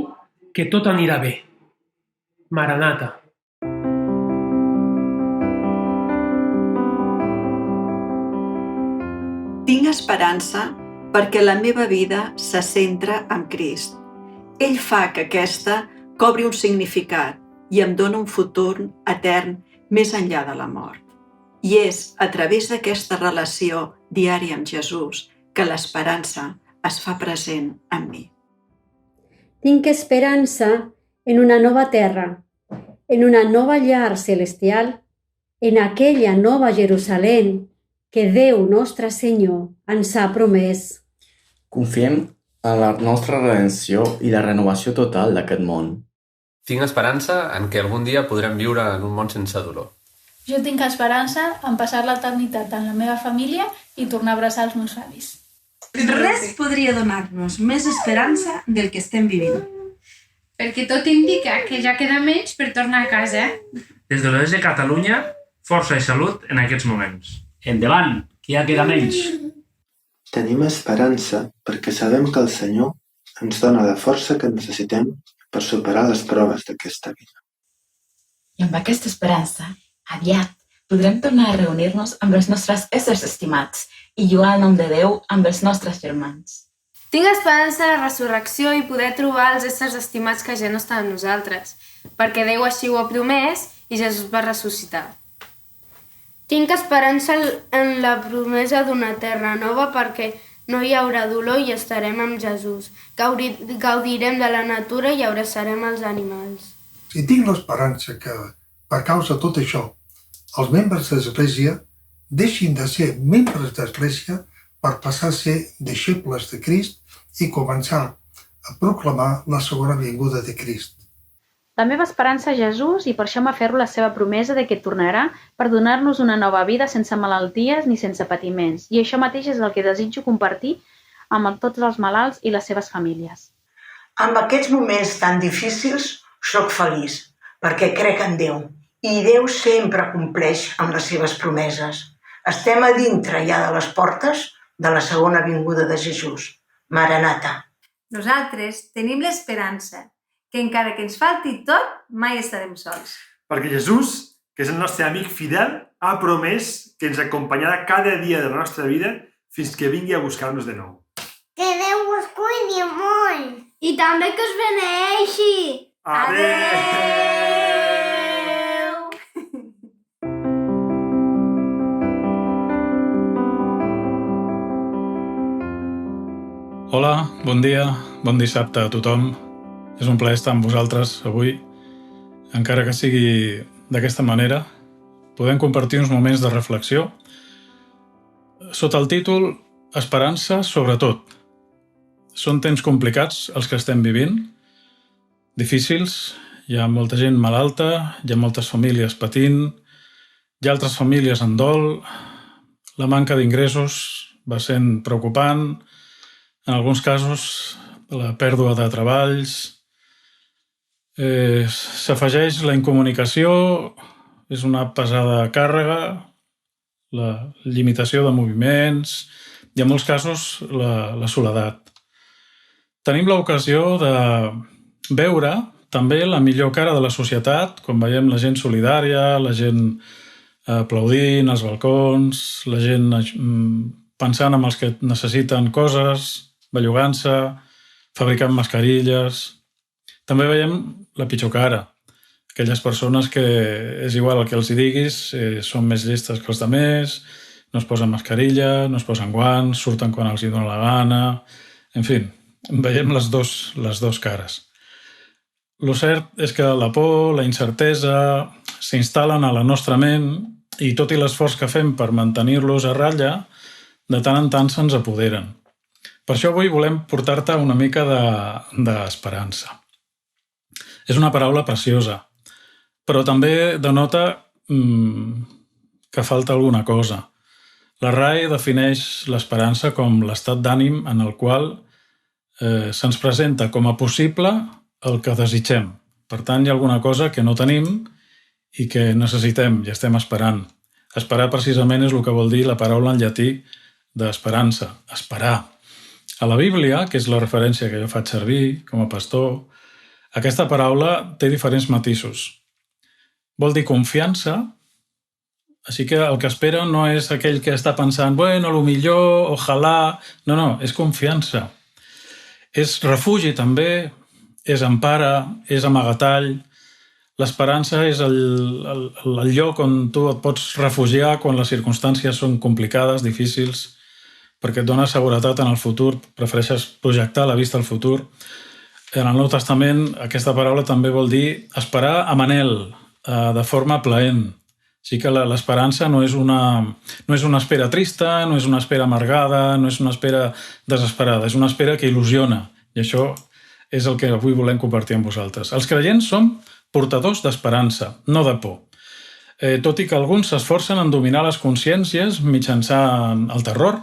que tot anirà bé. Maranata. Tinc esperança perquè la meva vida se centra en Crist. Ell fa que aquesta cobri un significat i em dona un futur etern més enllà de la mort. I és a través d'aquesta relació diària amb Jesús que l'esperança es fa present en mi. Tinc esperança en una nova terra, en una nova llar celestial, en aquella nova Jerusalem que Déu nostre Senyor ens ha promès. Confiem en la nostra redenció i la renovació total d'aquest món. Tinc esperança en que algun dia podrem viure en un món sense dolor. Jo tinc esperança en passar l'eternitat amb la meva família i tornar a abraçar els meus avis. Res podria donar-nos més esperança del que estem vivint. Perquè tot indica que ja queda menys per tornar a casa. Des de l'Oest de Catalunya, força i salut en aquests moments. Endavant, que ja queda menys. Tenim esperança perquè sabem que el Senyor ens dona la força que necessitem per superar les proves d'aquesta vida. I amb aquesta esperança, aviat podrem tornar a reunir-nos amb els nostres éssers estimats i jugar al nom de Déu amb els nostres germans. Tinc esperança en la resurrecció i poder trobar els éssers estimats que ja no estan amb nosaltres, perquè Déu així ho ha promès i Jesús va ressuscitar. Tinc esperança en la promesa d'una terra nova perquè no hi haurà dolor i estarem amb Jesús. Gaudirem de la natura i abraçarem els animals. I tinc l'esperança que, per causa de tot això, els membres de l'Església deixin de ser membres de l'Església per passar a ser deixebles de Crist i començar a proclamar la segona vinguda de Crist. La meva esperança és Jesús i per això m'aferro a la seva promesa de que tornarà per donar-nos una nova vida sense malalties ni sense patiments. I això mateix és el que desitjo compartir amb tots els malalts i les seves famílies. Amb aquests moments tan difícils sóc feliç perquè crec en Déu i Déu sempre compleix amb les seves promeses. Estem a dintre ja de les portes de la segona vinguda de Jesús. Maranata. Nosaltres tenim l'esperança que encara que ens falti tot, mai estarem sols. Perquè Jesús, que és el nostre amic fidel, ha promès que ens acompanyarà cada dia de la nostra vida fins que vingui a buscar-nos de nou. Que Déu us cuidi molt! I també que us beneeixi! Adéu! Hola, bon dia, bon dissabte a tothom. És un plaer estar amb vosaltres avui. Encara que sigui d'aquesta manera, podem compartir uns moments de reflexió sota el títol Esperança sobretot. són temps complicats els que estem vivint, difícils, hi ha molta gent malalta, hi ha moltes famílies patint, hi ha altres famílies en dol, la manca d'ingressos va sent preocupant, en alguns casos la pèrdua de treballs, s'afegeix la incomunicació, és una pesada càrrega, la limitació de moviments i en molts casos la soledat. Tenim l'ocasió de veure també la millor cara de la societat, quan veiem la gent solidària, la gent aplaudint als balcons, la gent pensant en els que necessiten coses, bellugant-se, fabricant mascarilles. També veiem la pitjor cara, aquelles persones que és igual el que els hi diguis, són més llestes que els altres, no es posen mascarilla, no es posen guants, surten quan els hi dona la gana. En fi, veiem les dos cares. Lo cert és que la por, la incertesa s'instal·len a la nostra ment i tot i l'esforç que fem per mantenir-los a ratlla, de tant en tant se'ns apoderen. Per això avui volem portar-te una mica d'esperança. És una paraula preciosa, però també denota que falta alguna cosa. La RAE defineix l'esperança com l'estat d'ànim en el qual se'ns presenta com a possible el que desitgem. Per tant, hi ha alguna cosa que no tenim i que necessitem i estem esperant. Esperar precisament és el que vol dir la paraula en llatí d'esperança, esperar. A la Bíblia, que és la referència que jo faig servir com a pastor, aquesta paraula té diferents matisos. Vol dir confiança, així que el que espera no és aquell que està pensant, bueno, lo millor, ojalà... No, és confiança. És refugi també, és empara, és amagatall. L'esperança és el lloc on tu et pots refugiar quan les circumstàncies són complicades, difícils, perquè et dona seguretat en el futur, prefereixes projectar la vista al futur. En el Nou Testament aquesta paraula també vol dir esperar amb anhel, de forma plaent. Així que l'esperança no és una espera trista, no és una espera amargada, no és una espera desesperada, és una espera que il·lusiona. I això és el que avui volem compartir amb vosaltres. Els creients som portadors d'esperança, no de por. Tot i que alguns s'esforcen en dominar les consciències mitjançant el terror.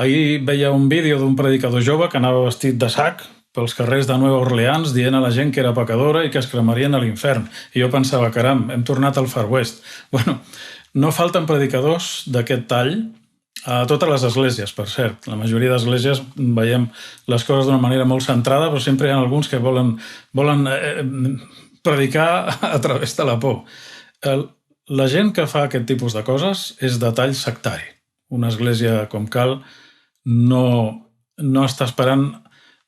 Ahir veia un vídeo d'un predicador jove que anava vestit de sac pels carrers de Nova Orleans dient a la gent que era pecadora i que es cremarien a l'infern. I jo pensava, caram, hem tornat al Far West. Bueno, no falten predicadors d'aquest tall a totes les esglésies, per cert. La majoria d'esglésies veiem les coses d'una manera molt centrada, però sempre hi ha alguns que volen predicar a través de la por. La gent que fa aquest tipus de coses és de tall sectari. Una església com cal no està esperant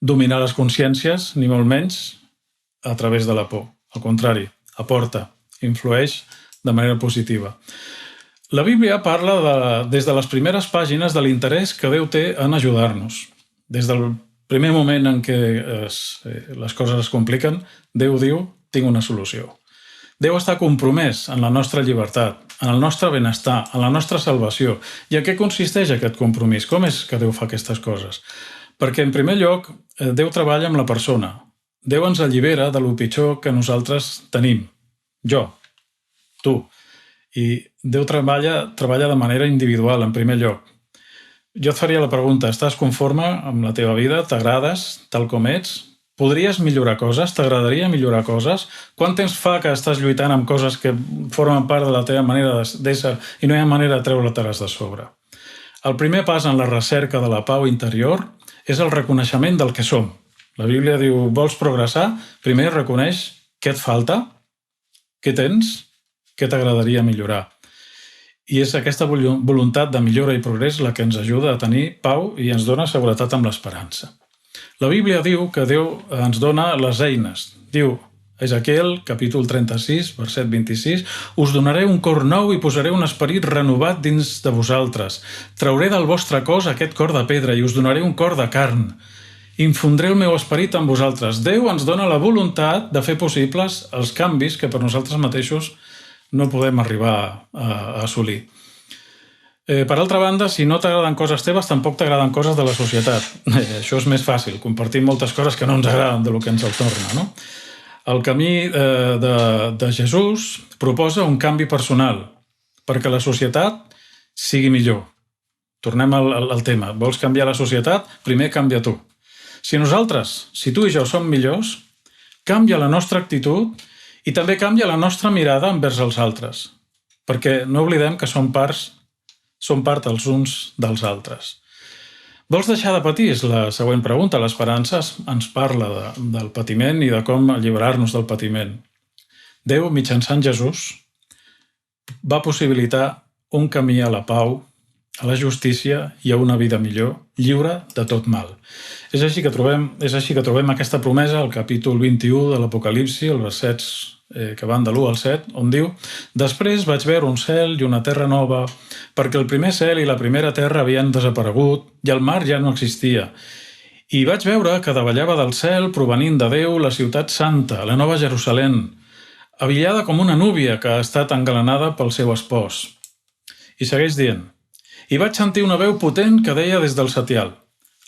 dominar les consciències, ni molt menys, a través de la por. Al contrari, aporta, influeix de manera positiva. La Bíblia parla des de les primeres pàgines de l'interès que Déu té en ajudar-nos. Des del primer moment en què les coses es compliquen, Déu diu, tinc una solució. Déu està compromès en la nostra llibertat, en el nostre benestar, en la nostra salvació. I en què consisteix aquest compromís? Com és que Déu fa aquestes coses? Perquè, en primer lloc, Déu treballa amb la persona. Déu ens allibera de lo pitjor que nosaltres tenim. Jo, tu. I Déu treballa de manera individual, en primer lloc. Jo et faria la pregunta, estàs conforme amb la teva vida? T'agrades tal com ets? Podries millorar coses? T'agradaria millorar coses? Quant temps fa que estàs lluitant amb coses que formen part de la teva manera d'ésser i no hi ha manera de treure-te-les de sobre? El primer pas en la recerca de la pau interior és el reconeixement del que som. La Bíblia diu, vols progressar? Primer reconeix què et falta, què tens, què t'agradaria millorar. I és aquesta voluntat de millora i progrés la que ens ajuda a tenir pau i ens dona seguretat amb l'esperança. La Bíblia diu que Déu ens dona les eines. Diu, Ezequiel, capítol 36, verset 26, us donaré un cor nou i posaré un esperit renovat dins de vosaltres. Trauré del vostre cos aquest cor de pedra i us donaré un cor de carn. Infondré el meu esperit en vosaltres. Déu ens dona la voluntat de fer possibles els canvis que per nosaltres mateixos no podem arribar a assolir. Per altra banda, si no t'agraden coses teves, tampoc t'agraden coses de la societat. Això és més fàcil, compartim moltes coses que no ens agraden del que ens torna, no? El camí de Jesús proposa un canvi personal perquè la societat sigui millor. Tornem al tema. Vols canviar la societat? Primer canvia tu. Si nosaltres, si tu i jo som millors, canvia la nostra actitud i també canvia la nostra mirada envers els altres. Perquè no oblidem que som part els uns dels altres. Vols deixar de patir? És la següent pregunta. L'esperança ens parla del patiment i de com alliberar-nos del patiment. Déu, mitjançant Jesús, va possibilitar un camí a la pau, a la justícia i a una vida millor, lliure de tot mal. És així que trobem aquesta promesa al capítol 21 de l'Apocalipsi, els versets que van de l'1 al 7, on diu: «Després vaig veure un cel i una terra nova, perquè el primer cel i la primera terra havien desaparegut i el mar ja no existia. I vaig veure que davallava del cel, provenint de Déu, la ciutat santa, la nova Jerusalem, avillada com una núvia que ha estat engalanada pel seu espòs». I segueix dient: «I vaig sentir una veu potent que deia des del setial: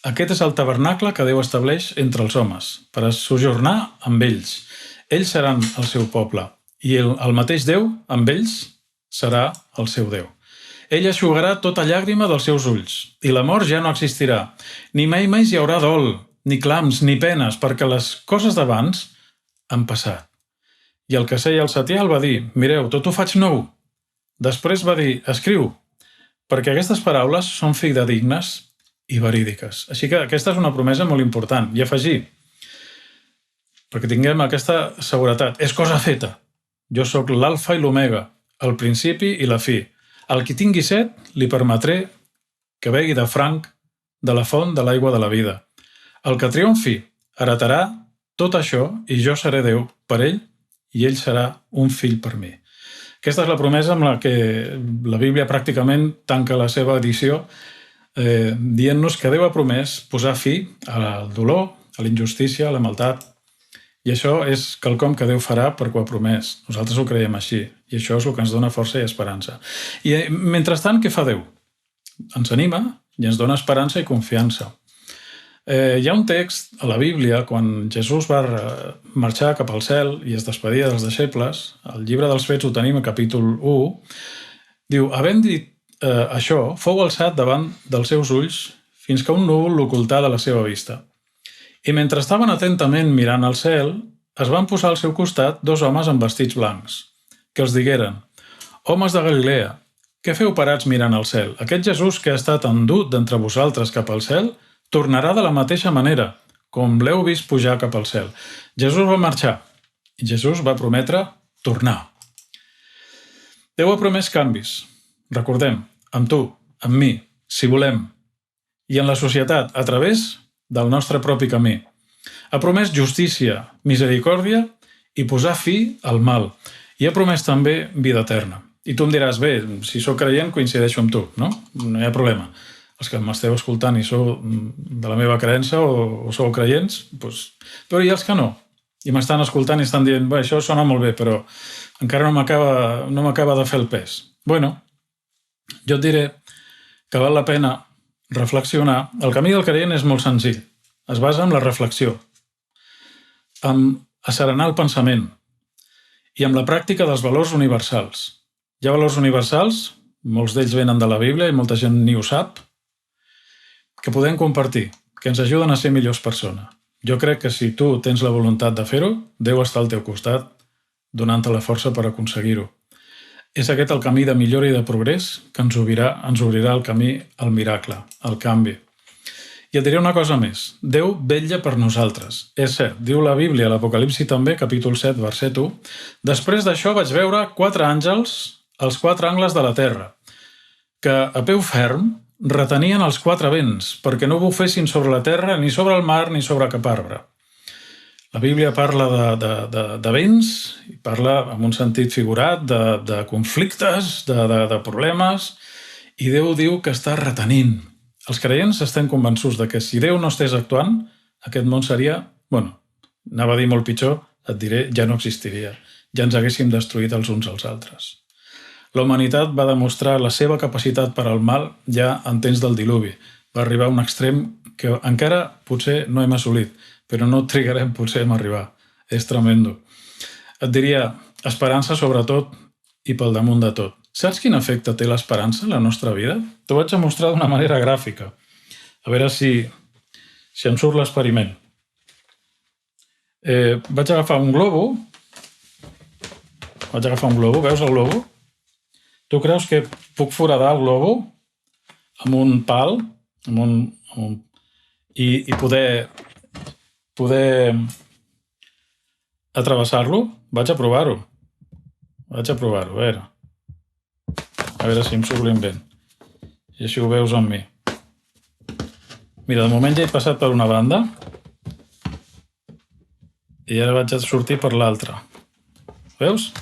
aquest és el tabernacle que Déu estableix entre els homes, per a sojornar amb ells. Ells seran el seu poble, i el mateix Déu, amb ells, serà el seu Déu. Ell eixugarà tota llàgrima dels seus ulls, i la mort ja no existirà. Ni mai més hi haurà dol, ni clams, ni penes, perquè les coses d'abans han passat». I el que seia al setial va dir: «Mireu, tot ho faig nou». Després va dir: «Escriu, perquè aquestes paraules són fidedignes i verídiques». Així que aquesta és una promesa molt important. I afegir, perquè tinguem aquesta seguretat: és cosa feta. Jo sóc l'alfa i l'omega, el principi i la fi. Al qui tingui set, li permetré que begui de franc de la font de l'aigua de la vida. El que triomfi heretarà tot això i jo seré Déu per ell i ell serà un fill per mi. Aquesta és la promesa amb la que la Bíblia pràcticament tanca la seva edició, dient-nos que Déu ha promès posar fi al dolor, a la injustícia, a la maldat. I això és quelcom que Déu farà perquè ho ha promès. Nosaltres ho creiem així. I això és el que ens dona força i esperança. I mentrestant, què fa Déu? Ens anima i ens dona esperança i confiança. Hi ha un text a la Bíblia, quan Jesús va marxar cap al cel i es despedia dels deixebles, al llibre dels Fets ho tenim a capítol 1, diu: «Havent dit això, fou alçat davant dels seus ulls fins que un núvol l'ocultà de la seva vista. I mentre estaven atentament mirant al cel, es van posar al seu costat dos homes amb vestits blancs, que els digueren: «Homes de Galilea, què feu parats mirant al cel? Aquest Jesús que ha estat endut d'entre vosaltres cap al cel tornarà de la mateixa manera, com l'heu vist pujar cap al cel». Jesús va marxar i Jesús va prometre tornar. Déu ha promès canvis. Recordem, amb tu, amb mi, si volem, i en la societat, a través del nostre propi camí. Ha promès justícia, misericòrdia i posar fi al mal. I ha promès també vida eterna. I tu em diràs: bé, si sóc creient coincideixo amb tu, no? No hi ha problema. Els que m'esteu escoltant i sou de la meva creença o sou creients, doncs... però hi ha els que no. I m'estan escoltant i estan dient: bé, això sona molt bé, però encara no m'acaba de fer el pes. Bueno, jo et diré que val la pena reflexionar. El camí del creient és molt senzill. Es basa en la reflexió, en asserenar el pensament i en la pràctica dels valors universals. Hi ha valors universals, molts d'ells venen de la Bíblia i molta gent ni ho sap, que podem compartir, que ens ajuden a ser millors persones. Jo crec que si tu tens la voluntat de fer-ho, Déu està al teu costat, donant-te la força per aconseguir-ho. És aquest el camí de millora i de progrés que ens obrirà el camí al miracle, al canvi. I et diré una cosa més. Déu vetlla per nosaltres. És cert, diu la Bíblia, a l'Apocalipsi també, capítol 7, verset 1. «Després d'això vaig veure 4 àngels als 4 angles de la terra, que a peu ferm retenien els 4 vents, perquè no bufessin sobre la terra, ni sobre el mar, ni sobre cap arbre». La Bíblia parla de vents, i parla en un sentit figurat de conflictes, de problemes, i Déu diu que està retenint. Els creients estem convençuts de que si Déu no estigués actuant, aquest món seria, anava a dir molt pitjor, et diré, ja no existiria. Ja ens haguéssim destruït els uns als altres. La humanitat va demostrar la seva capacitat per al mal ja en temps del diluvi. Va arribar a un extrem que encara potser no hem assolit, però no trigarem potser a arribar. És tremendo. Et diria, esperança sobretot i pel damunt de tot. Saps quin efecte té l'esperança en la nostra vida? T'ho vaig a mostrar d'una manera gràfica. A veure si em surt l'experiment. Vaig agafar un globo. Veus el globo? Tu creus que puc foradar el globo amb un pal i poder atravessar-lo? Vaig a provar-ho. A veure si em surt l'invent. I així ho veus amb mi. Mira, de moment ja he passat per una banda i ara vaig a sortir per l'altra. Veus?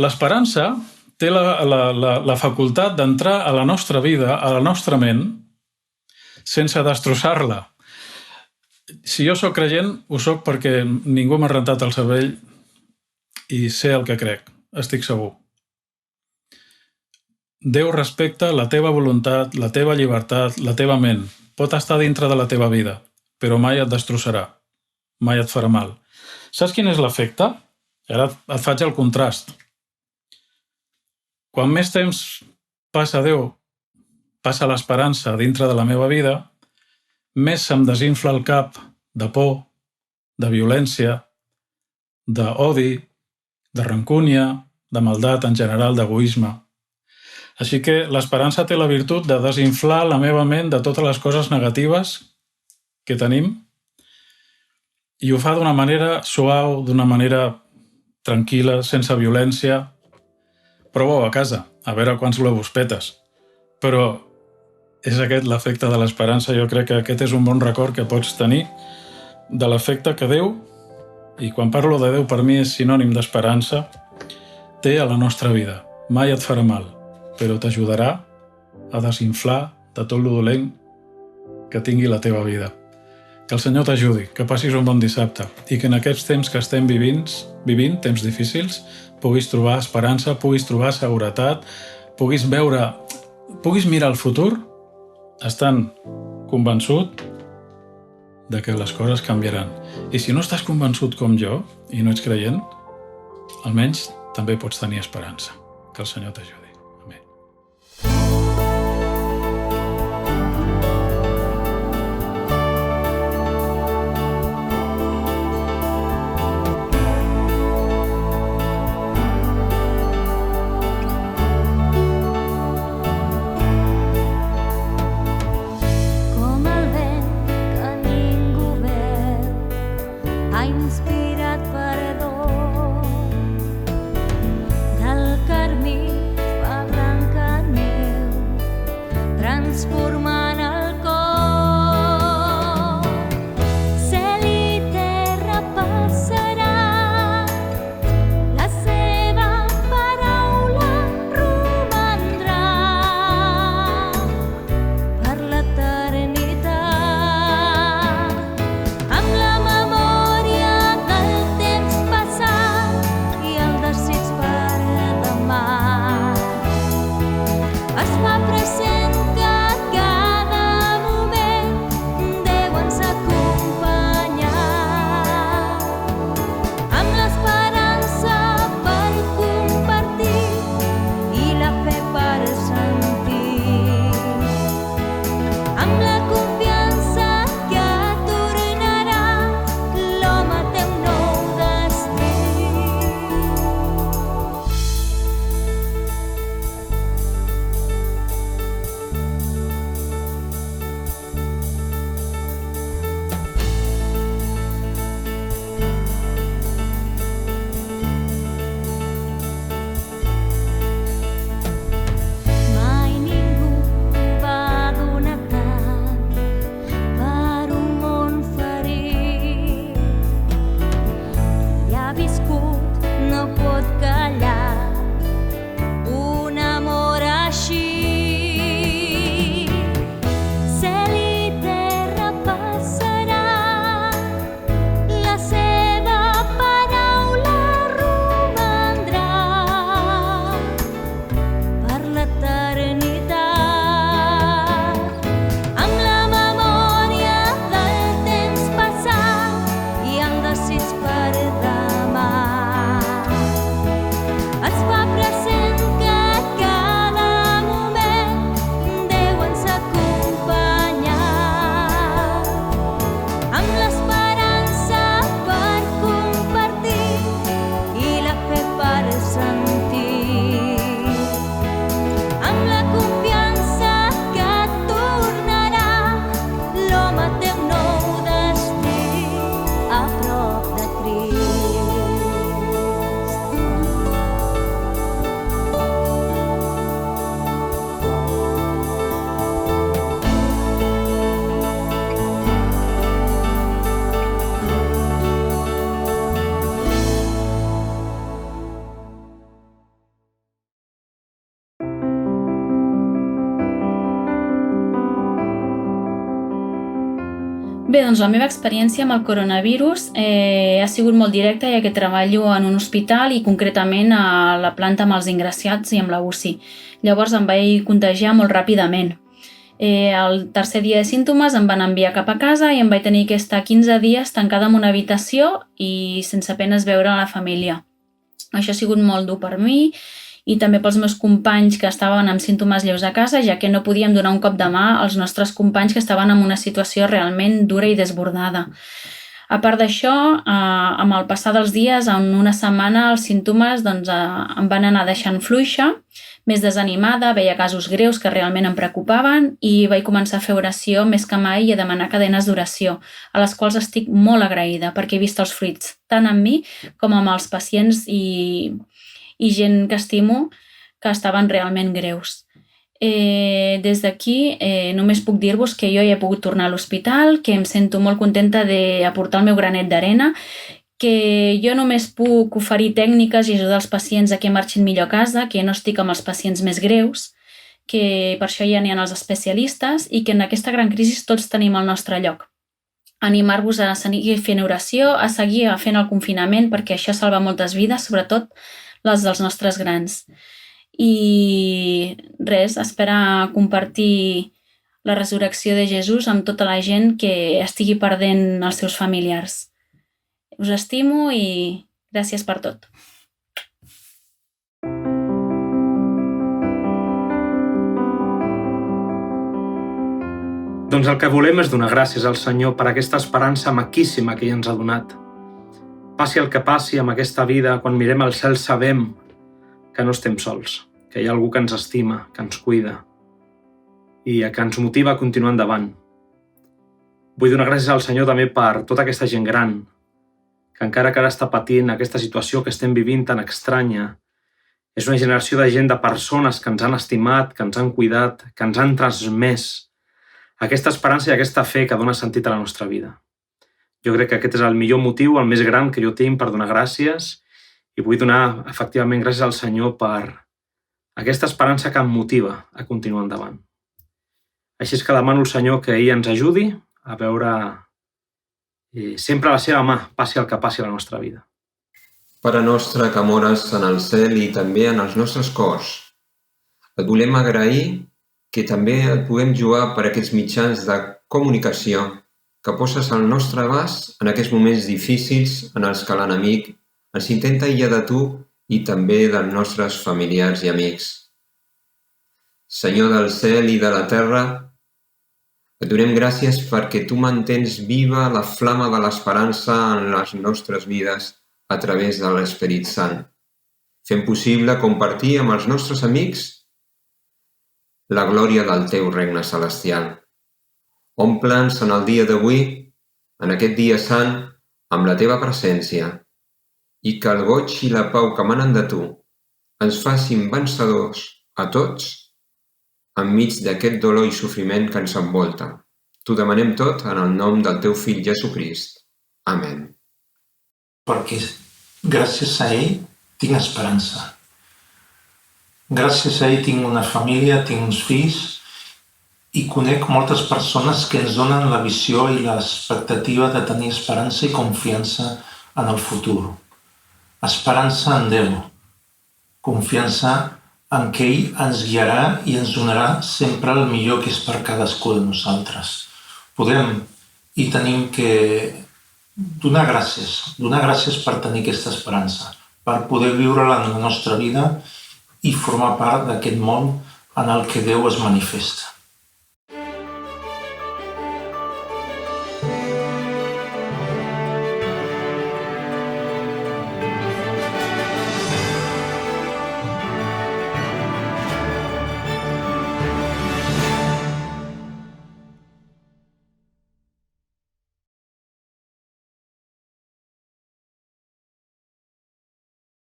L'esperança té la facultat d'entrar a la nostra vida, a la nostra ment, sense destrossar-la. Si jo sóc creient, ho sóc perquè ningú m'ha rentat el cervell i sé el que crec, estic segur. Déu respecta la teva voluntat, la teva llibertat, la teva ment. Pot estar dintre de la teva vida, però mai et destrossarà, mai et farà mal. Saps quin és l'efecte? Ara et faig el contrast. Quan més temps passa Déu, passa l'esperança dintre de la meva vida, més se'm desinfla el cap de por, de violència, d'odi, de rancúnia, de maldat en general, d'egoisme. Així que l'esperança té la virtut de desinflar la meva ment de totes les coses negatives que tenim i ho fa d'una manera suau, d'una manera tranquil·la, sense violència. Prova-ho a casa, a veure quants globus petes. Però és aquest l'efecte de l'esperança. Jo crec que aquest és un bon record que pots tenir de l'efecte que Déu, i quan parlo de Déu per mi és sinònim d'esperança, té a la nostra vida. Mai et farà mal, però t'ajudarà a desinflar de tot lo dolent que tingui la teva vida. Que el Senyor t'ajudi, que passis un bon dissabte i que en aquests temps que estem vivint, temps difícils, puguis trobar esperança, puguis trobar seguretat, puguis mirar el futur estant convençut de que les coses canviaran. I si no estàs convençut com jo i no ets creient, almenys també pots tenir esperança. Que el Senyor t'ajudi. Ha inspirat perdó del carmí Bé, doncs la meva experiència amb el coronavirus ha sigut molt directa, ja que treballo en un hospital i concretament a la planta amb els ingressats i amb la UCI. Llavors em vaig contagiar molt ràpidament. El tercer dia de símptomes em van enviar cap a casa i em vaig tenir que estar 15 dies tancada en una habitació i sense apenes veure la família. Això ha sigut molt dur per mi i també pels meus companys que estaven amb símptomes lleus a casa, ja que no podíem donar un cop de mà als nostres companys que estaven en una situació realment dura i desbordada. A part d'això, amb el passar dels dies, en una setmana, els símptomes em van anar deixant fluixa, més desanimada, veia casos greus que realment em preocupaven i vaig començar a fer oració més que mai i a demanar cadenes d'oració, a les quals estic molt agraïda perquè he vist els fruits, tant amb mi com amb els pacients i gent que estimo que estaven realment greus. Des d'aquí només puc dir-vos que jo ja he pogut tornar a l'hospital, que em sento molt contenta d'aportar el meu granet d'arena, que jo només puc oferir tècniques i ajudar els pacients a que marxin millor a casa, que no estic amb els pacients més greus, que per això ja n'hi ha els especialistes i que en aquesta gran crisi tots tenim el nostre lloc. Animar-vos a seguir fent oració, a seguir fent el confinament, perquè això salva moltes vides, sobretot les dels nostres grans. I res, esperar compartir la resurrecció de Jesús amb tota la gent que estigui perdent els seus familiars. Us estimo i gràcies per tot. Doncs el que volem és donar gràcies al Senyor per aquesta esperança maquíssima que ell ens ha donat. Passi el que passi amb aquesta vida, quan mirem al cel sabem que no estem sols, que hi ha algú que ens estima, que ens cuida i que ens motiva a continuar endavant. Vull donar gràcies al Senyor també per tota aquesta gent gran, que encara que ara està patint aquesta situació que estem vivint tan estranya, és una generació de gent, de persones que ens han estimat, que ens han cuidat, que ens han transmès aquesta esperança i aquesta fe que dona sentit a la nostra vida. Jo crec que aquest és el millor motiu, el més gran que jo tinc per donar gràcies i vull donar efectivament gràcies al Senyor per aquesta esperança que em motiva a continuar endavant. Així és que demano al Senyor que ell ens ajudi a veure sempre la seva mà, passi el que passi a la nostra vida. Pare nostre que mores en el cel i també en els nostres cors, et volem agrair que també et puguem jugar per aquests mitjans de comunicació que poses al nostre abast en aquests moments difícils en els que l'enemic ens intenta aïllar de tu i també dels nostres familiars i amics. Senyor del cel i de la terra, et donem gràcies perquè tu mantens viva la flama de l'esperança en les nostres vides a través de l'Esperit Sant, fent possible compartir amb els nostres amics la glòria del teu regne celestial. Omple'ns en el dia d'avui, en aquest dia sant, amb la teva presència i que el goig i la pau que manen de tu ens facin vencedors a tots enmig d'aquest dolor i sofriment que ens envolta. T'ho demanem tot en el nom del teu fill Jesucrist. Amén. Perquè gràcies a ell tinc esperança. Gràcies a ell tinc una família, tinc uns fills i conec moltes persones que ens donen la visió i l'expectativa de tenir esperança i confiança en el futur. Esperança en Déu. Confiança en què ell ens guiarà i ens donarà sempre el millor que és per cadascú de nosaltres. Podem i tenim que donar gràcies per tenir aquesta esperança, per poder viure-la en la nostra vida i formar part d'aquest món en el que Déu es manifesta.